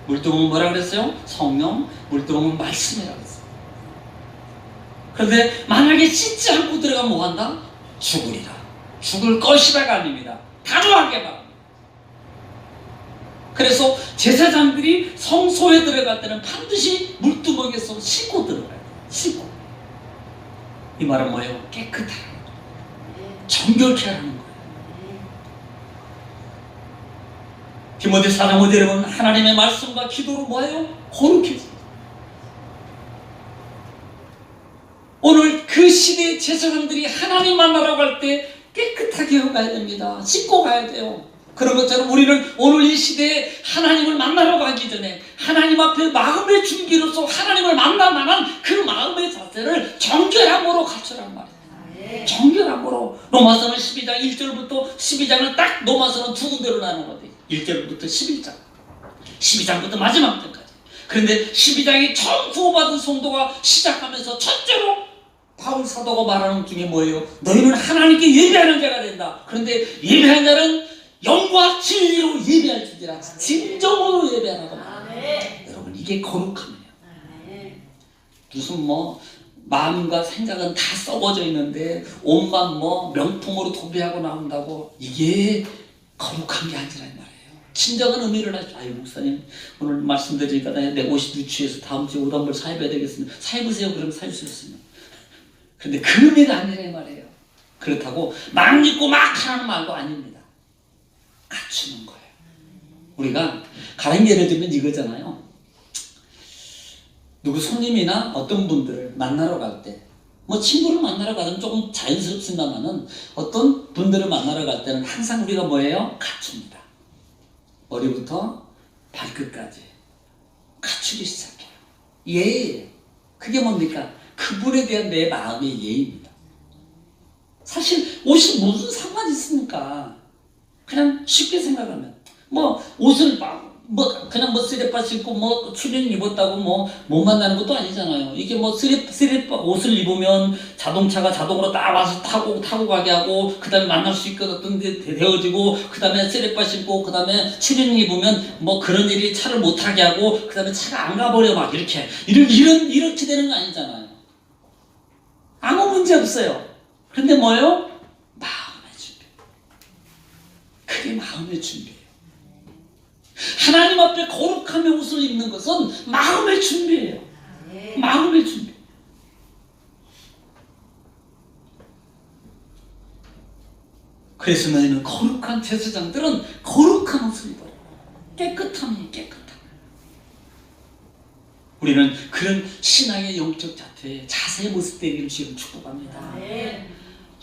S1: 물두멍은 뭐라 그랬어요? 성령, 물두멍은 말씀이라 그랬어요. 그런데 만약에 씻지 않고 들어가면 뭐 한다? 죽으리라. 죽을 것이라가 아닙니다. 단호하게 말합니다. 그래서 제사장들이 성소에 들어갈 때는 반드시 물두멍에서 씻고 들어가야 돼요. 씻고. 이 말은 뭐예요? 깨끗하라는 거예요. 정결케 하라는 거예요. 디모데 4장 5절에 보면 하나님의 말씀과 기도로 뭐예요? 거룩해집니다. 오늘 그 시대의 제사장들이 하나님 만나러 갈 때 깨끗하게 가야 됩니다. 씻고 가야 돼요. 그런 것처럼 우리는 오늘 이 시대에 하나님을 만나러 가기 전에 하나님 앞에 마음의 준비로서 하나님을 만나만한 그 마음의 자세를 정결함으로 갖추란 말이에요. 정결함으로. 로마서는 12장 12장 1절부터 12장을 딱 넘어서는 두 군데로 나누거든요. 1절부터 11장, 12장부터 마지막 절까지. 그런데 12장이 처음 구원받은 성도가 시작하면서 첫째로 바울 사도가 말하는 중에 뭐예요? 너희는 하나님께 예배하는 자가 된다. 그런데 예배하는 자는 영과 진리로 예배할지니라. 진정으로 예배하라고 말합니다. 여러분, 이게 거룩함이에요. 무슨 뭐 마음과 생각은 다 썩어져 있는데 옷만 뭐 명품으로 도배하고 나온다고, 이게 거룩한 게 아니라 이 말이에요. 진정한 의미를 하죠. 아유, 목사님 오늘 말씀드리니까 내 옷이 누추해서 다음 주에 옷 한 벌 사입어야 되겠습니다. 사입으세요. 그러면 사입을 수 있으면. 그런데 그 의미가 아니라 이 말이에요. 그렇다고 막 입고 막 하라는 말도 아닙니다. 갖추는 거예요. 우리가 가령 예를 들면 이거잖아요. 누구 손님이나 어떤 분들을 만나러 갈 때, 뭐 친구를 만나러 가면 조금 자연스럽습니다만은 어떤 분들을 만나러 갈 때는 항상 우리가 뭐예요? 갖춥니다. 머리부터 발끝까지 갖추기 시작해요. 예예요. 그게 뭡니까? 그분에 대한 내 마음의 예입니다. 사실 옷이 무슨 상관이 있습니까? 그냥 쉽게 생각하면 뭐 옷을 뭐 그냥 뭐 쓰레빠 신고 뭐 추리닝 입었다고 뭐 못 만나는 것도 아니잖아요. 이게 뭐 쓰레빠 옷을 입으면 자동차가 자동으로 딱 와서 타고 가게 하고, 그 다음에 만날 수 있거든 되어지고, 그 다음에 쓰레빠 신고 그 다음에 추리닝 입으면 뭐 그런 일이 차를 못 타게 하고, 그 다음에 차가 안 가버려 막 이렇게 되는 거 아니잖아요. 아무 문제 없어요. 그런데 뭐예요? 마음의 준비. 그게 마음의 준비예요. 하나님 앞에 거룩함의 옷을 입는 것은 마음의 준비예요. 마음의 준비. 그래서 너희는 거룩한 제사장들은 거룩한 옷을 입어라. 깨끗함이 깨끗함. 우리는 그런 신앙의 영적 자세의 모습 되기를 지금 축복합니다.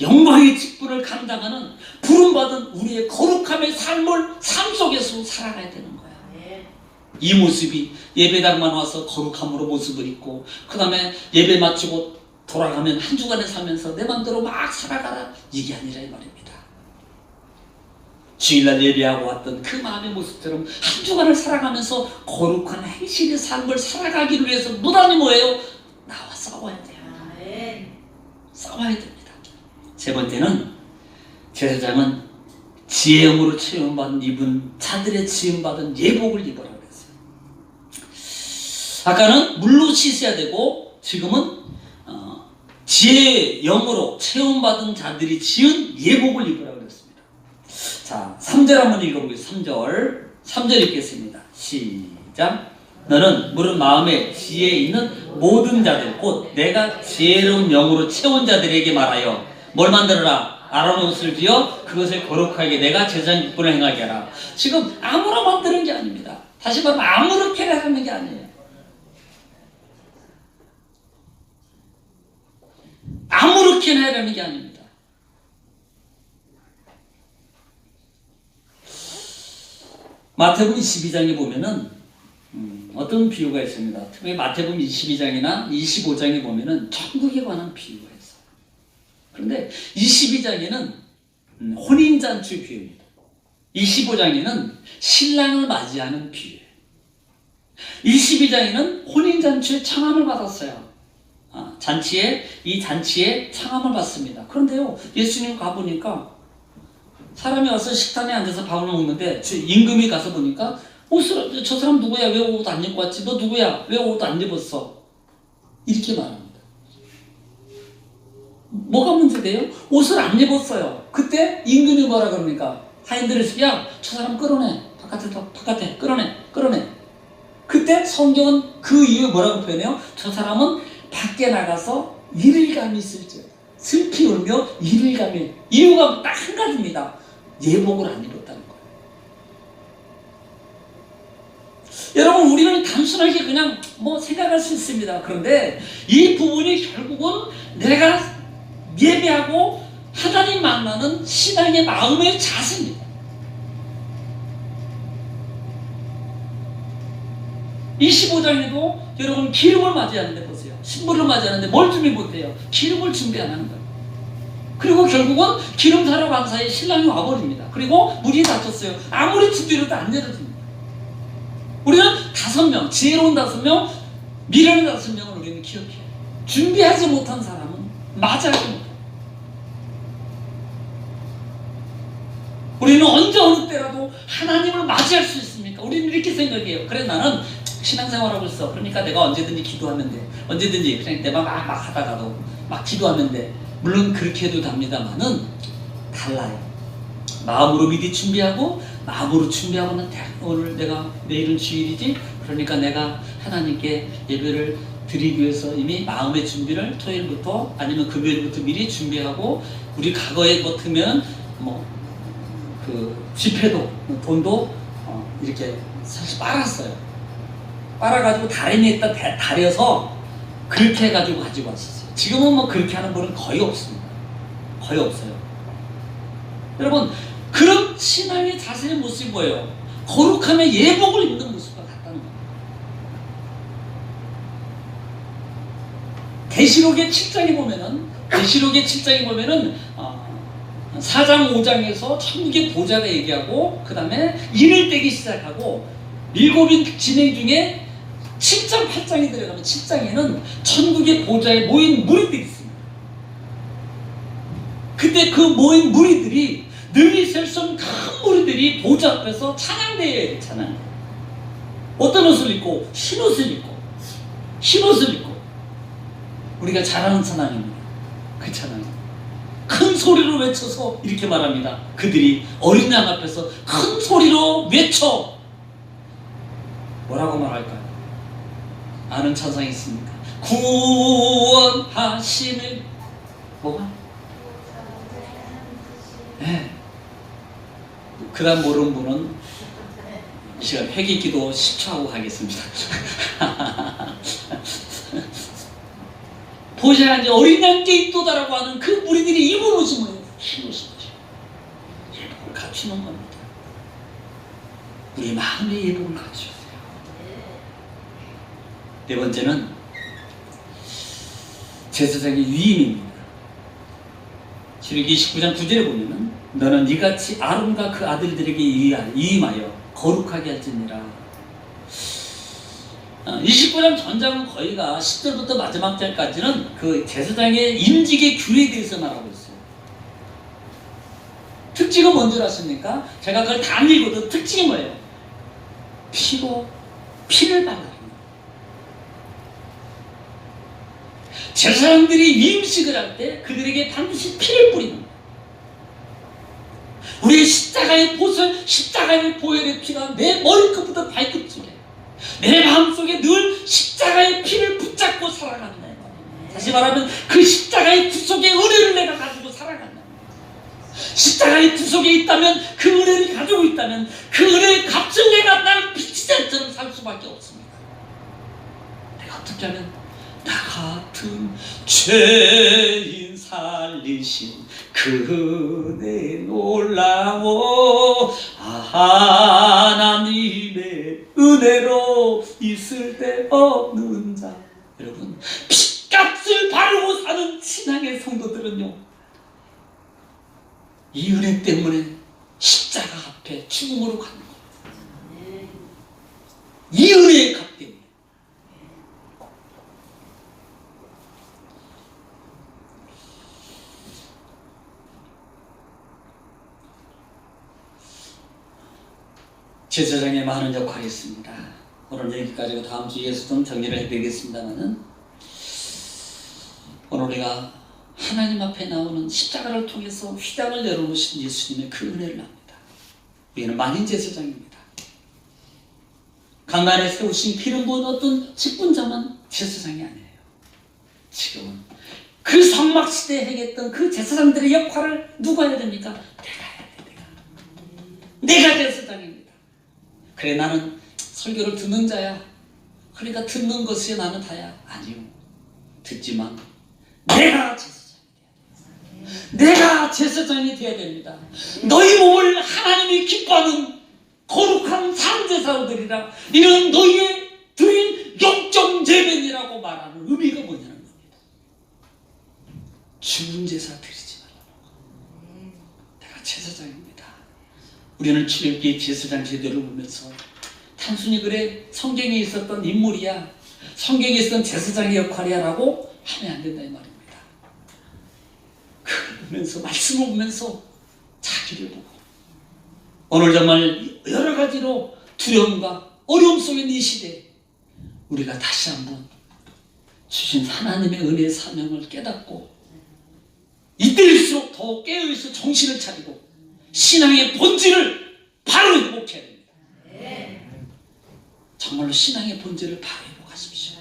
S1: 영광의 직분을 감당하는 부름받은 우리의 거룩함의 삶 속에서 살아가야 되는 거야. 이 모습이 예배당만 와서 거룩함으로 모습을 입고, 그 다음에 예배 마치고 돌아가면 한 주간에 살면서 내 맘대로 막 살아가라, 이게 아니라 이 말입니다. 주일날 예배하고 왔던 그 마음의 모습처럼 한 주간을 살아가면서 거룩한 행실의 삶을 살아가기를 위해서 무단히 뭐예요? 나와 싸워야 돼요. 싸워야 됩니다. 세 번째는, 제사장은 지혜형으로 체험받은 입은 자들의 지음받은 예복을 입으라 그랬어요. 아까는 물로 씻어야 되고, 지금은 지혜형으로 체험받은 자들이 지은 예복을 입으라 그랬습니다. 자, 3절 한번 읽어보겠습니다. 3절 읽겠습니다. 시작. 너는 물은 마음에 지혜 있는 모든 자들, 곧 내가 지혜로운 영으로 채운 자들에게 말하여 뭘 만들어라? 아론 옷을 지어 그것을 거룩하게 내가 제사장 직분을 행하게 하라. 지금 아무나 만드는 게 아닙니다. 다시 말하면 아무렇게나 하는 게 아니에요. 아무렇게나 하려는 게 아닙니다. 마태복음 22장에 보면은 어떤 비유가 있습니다. 특히 마태복음 22장이나 25장에 보면은 천국에 관한 비유가 있어요. 그런데 22장에는 혼인잔치 비유입니다. 25장에는 신랑을 맞이하는 비유예요. 22장에는 혼인잔치의 청함을 받았어요. 이 잔치에 청함을 받습니다. 그런데요, 예수님 가보니까 사람이 와서 식당에 앉아서 밥을 먹는데 임금이 가서 보니까 저 사람 누구야? 왜 옷 안 입고 왔지? 너 누구야? 왜 옷 안 입었어? 이렇게 말합니다. 뭐가 문제돼요? 옷을 안 입었어요. 그때 임금이 뭐라 그럽니까? 하인들을 야, 저 사람 끌어내. 바깥에 끌어내. 그때 성경은 그 이유 뭐라고 표현해요? 저 사람은 밖에 나가서 이를감이 있을지 슬피 울며 이를감이. 이유가 딱 한 가지입니다. 예복을 안 입었다는 거예요. 여러분, 우리는 단순하게 그냥 뭐 생각할 수 있습니다. 그런데 이 부분이 결국은 내가 예배하고 하나님 만나는 신앙의 마음의 자세입니다. 25장에도 여러분 기름을 맞이하는데 보세요. 신부를 맞이하는데 뭘 준비 못해요? 기름을 준비 안 하는 거예요. 그리고 결국은 기름 사러 간 사이에 신랑이 와버립니다. 그리고 문이 닫혔어요. 아무리 두드려도 안 열어줍니다. 우리는 5명, 지혜로운 5명, 미련한 5명을 우리는 기억해요. 준비하지 못한 사람은 맞이하지 못해요. 우리는 언제 어느 때라도 하나님을 맞이할 수 있습니까? 우리는 이렇게 생각해요. 그래, 나는 신앙생활하고 있어. 그러니까 내가 언제든지 기도하면 돼. 언제든지 그냥 내가 막 하다가도 막 기도하면 돼. 물론 그렇게 해도 답니다만은 달라요. 마음으로 미리 준비하고, 마음으로 준비하고는 오늘 내일은 주일이지, 그러니까 내가 하나님께 예배를 드리기 위해서 이미 마음의 준비를 토요일부터 아니면 금요일부터 미리 준비하고, 우리 과거에 같으면 그 지폐도 돈도 이렇게 사실 빨았어요. 빨아가지고 다리미에다 다려서 그렇게 해가지고 가지고 왔었어요. 지금은 그렇게 하는 분은 거의 없습니다. 거의 없어요. 여러분, 그런 신앙의 자세의 모습이 뭐예요? 거룩함의 예복을 입는 모습과 같다는 거예요. 계시록의 7장에 보면은 4장 5장에서 천국의 보좌가 얘기하고, 그 다음에 인을 떼기 시작하고, 7인 진행 중에 7장 8장에 들어가면 7장에는 천국의 보좌에 모인 무리들이 있습니다. 그때 그 모인 무리들이, 능히 셀 수 없는 큰 무리들이 보좌 앞에서 찬양대회에 해요. 찬양. 어떤 옷을 입고? 흰옷을 입고 우리가 잘 아는 찬양입니다. 그 찬양 큰 소리로 외쳐서 이렇게 말합니다. 그들이 어린 양 앞에서 큰 소리로 외쳐 뭐라고 말할까요? 아는 찬양이 있습니까? 구원하시는 뭐가? 네. 그 다음 모르는 분은 이 시간 회개기도 10초 하고 가겠습니다. 보셔야 이제 어린 양께 있도다라고 하는 그 무리들이 입은 옷이 뭐예요? 흰 옷이죠. 예복을 갖추는 겁니다. 우리 마음의 예복을 갖추어야 돼요. 네 번째는 제사장의 위임입니다. 출애굽기 29장 9절에 보면은 너는 이같이 아론과 그 아들들에게 위임하여 거룩하게 할지니라. 29장 전장은 거의가 10절부터 마지막 절까지는 그 제사장의 임직의 규례에 대해서 말하고 있어요. 특징은 뭔지 아십니까? 제가 그걸 다 안 읽어도 특징이 뭐예요? 피를 발라요. 제사장들이 위임식을 할 때 그들에게 반드시 피를 뿌리는 거예요. 우리의 십자가의 보혈의 피가 내 머리끝부터 발끝쪽에, 내 마음속에 늘 십자가의 피를 붙잡고 살아간다. 다시 말하면 그 십자가의 구속의 은혜를 내가 가지고 살아간다. 십자가의 구속에 있다면, 그 은혜를 가지고 있다면 그 은혜의 값을 내가 나는 빛이자처럼 살 수밖에 없습니다. 내가 어떻게 하면 나 같은 죄인 살리신 그 은혜 놀라워, 하나님의 은혜로 있을 데 없는 자. 여러분, 핏값을 바르고 사는 신앙의 성도들은요, 이 은혜 때문에 십자가 앞에 죽음으로 가는 겁니다. 이 은혜의 값 때문에. 제사장의 많은 역할이 있습니다. 오늘 여기까지고 다음 주 예수 좀 정리를 해드리겠습니다만은, 오늘 우리가 하나님 앞에 나오는 십자가를 통해서 휘장을 내려놓으신 예수님의 그 은혜를 압니다. 우리는 만인 제사장입니다. 강간에 세우신 기름 부은 어떤 직분자만 제사장이 아니에요. 지금은 그 성막시대에 행했던 그 제사장들의 역할을 누가 해야 됩니까? 내가 해야 돼. 내가 제사장입니다. 그래, 나는 설교를 듣는 자야. 그러니까 듣는 것이 나는 다야. 아니요. 듣지만 내가 제사장이 돼야 됩니다. 너희 몸을 하나님이 기뻐하는 거룩한 산제사들이라, 이런 너희의 드린 영적 예배니라고 말하는 의미가 뭐냐는 겁니다. 죽은 제사 드리지 말라. 제사장입니다. 우리는 출애굽기 제사장 제도를 보면서 단순히 그래 성경에 있었던 인물이야, 성경에 있었던 제사장의 역할이야 라고 하면 안 된다 이 말입니다. 그걸 보면서, 말씀을 보면서 자기를 보고, 오늘 정말 여러 가지로 두려움과 어려움 속에 있는 이 시대에 우리가 다시 한번 주신 하나님의 은혜의 사명을 깨닫고 이때일수록 더 깨어있어 정신을 차리고 신앙의 본질을 바로 회복해야 됩니다. 정말로 신앙의 본질을 바로 회복하십시오.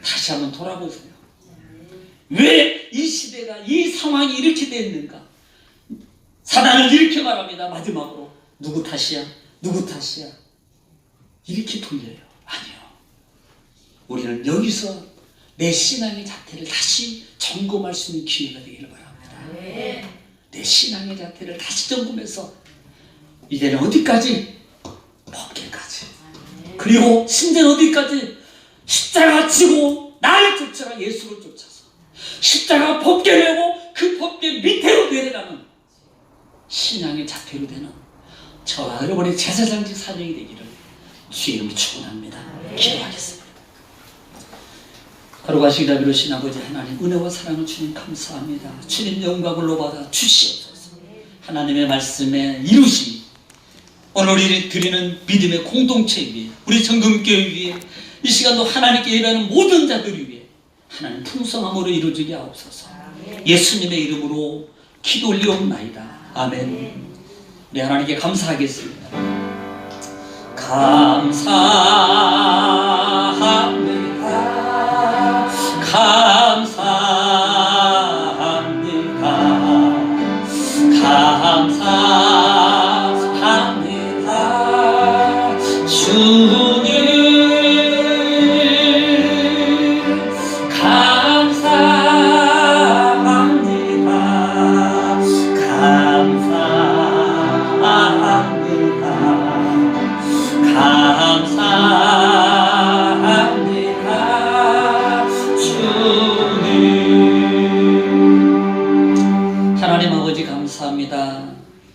S1: 다시 한번 돌아보세요. 왜 이 시대가, 이 상황이 이렇게 됐는가? 사단은 이렇게 말합니다. 마지막으로 누구 탓이야? 누구 탓이야? 이렇게 돌려요. 아니요. 우리는 여기서 내 신앙의 자태를 다시 점검할 수 있는 기회가 되기를 바랍니다. 내 신앙의 자태를 다시 점검해서 이제는 어디까지? 법계까지. 그리고 심지어 어디까지? 십자가 지고 나를 쫓아가 예수를 쫓아서 십자가 법계를 하고 그 법계 밑으로 내려가는 신앙의 자태로 되는 저와 여러분의 제사장직 사명이 되기를 주의 이름으로 축원합니다. 기도하겠습니다. 거룩하시기 자비로우신 아버지 하나님, 은혜와 사랑을 주님 감사합니다. 주님 영광을 높아다 주시옵소서. 하나님의 말씀에 이루심, 오늘 우리 드리는 믿음의 공동체 위에, 우리 정금교회 위에, 이 시간도 하나님께 예배하는 모든 자들 위에 하나님 풍성함으로 이루어지게 하옵소서. 예수님의 이름으로 기도 올리옵나이다. 아멘. 네, 하나님께 감사하겠습니다. 감사합니다. 감사합니다. 감사합니다. 주님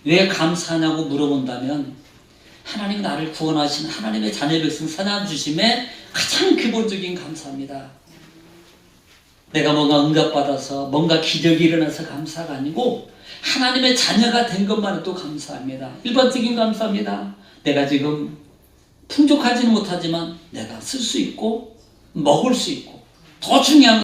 S1: 왜 감사하냐고 물어본다면 하나님 나를 구원하신 하나님의 자녀 백성 사냥 주심에 가장 기본적인 감사합니다. 내가 뭔가 응답받아서 뭔가 기적이 일어나서 감사가 아니고 하나님의 자녀가 된 것만 해도 감사합니다. 일반적인 감사합니다. 내가 지금 풍족하지는 못하지만 내가 쓸 수 있고 먹을 수 있고, 더 중요한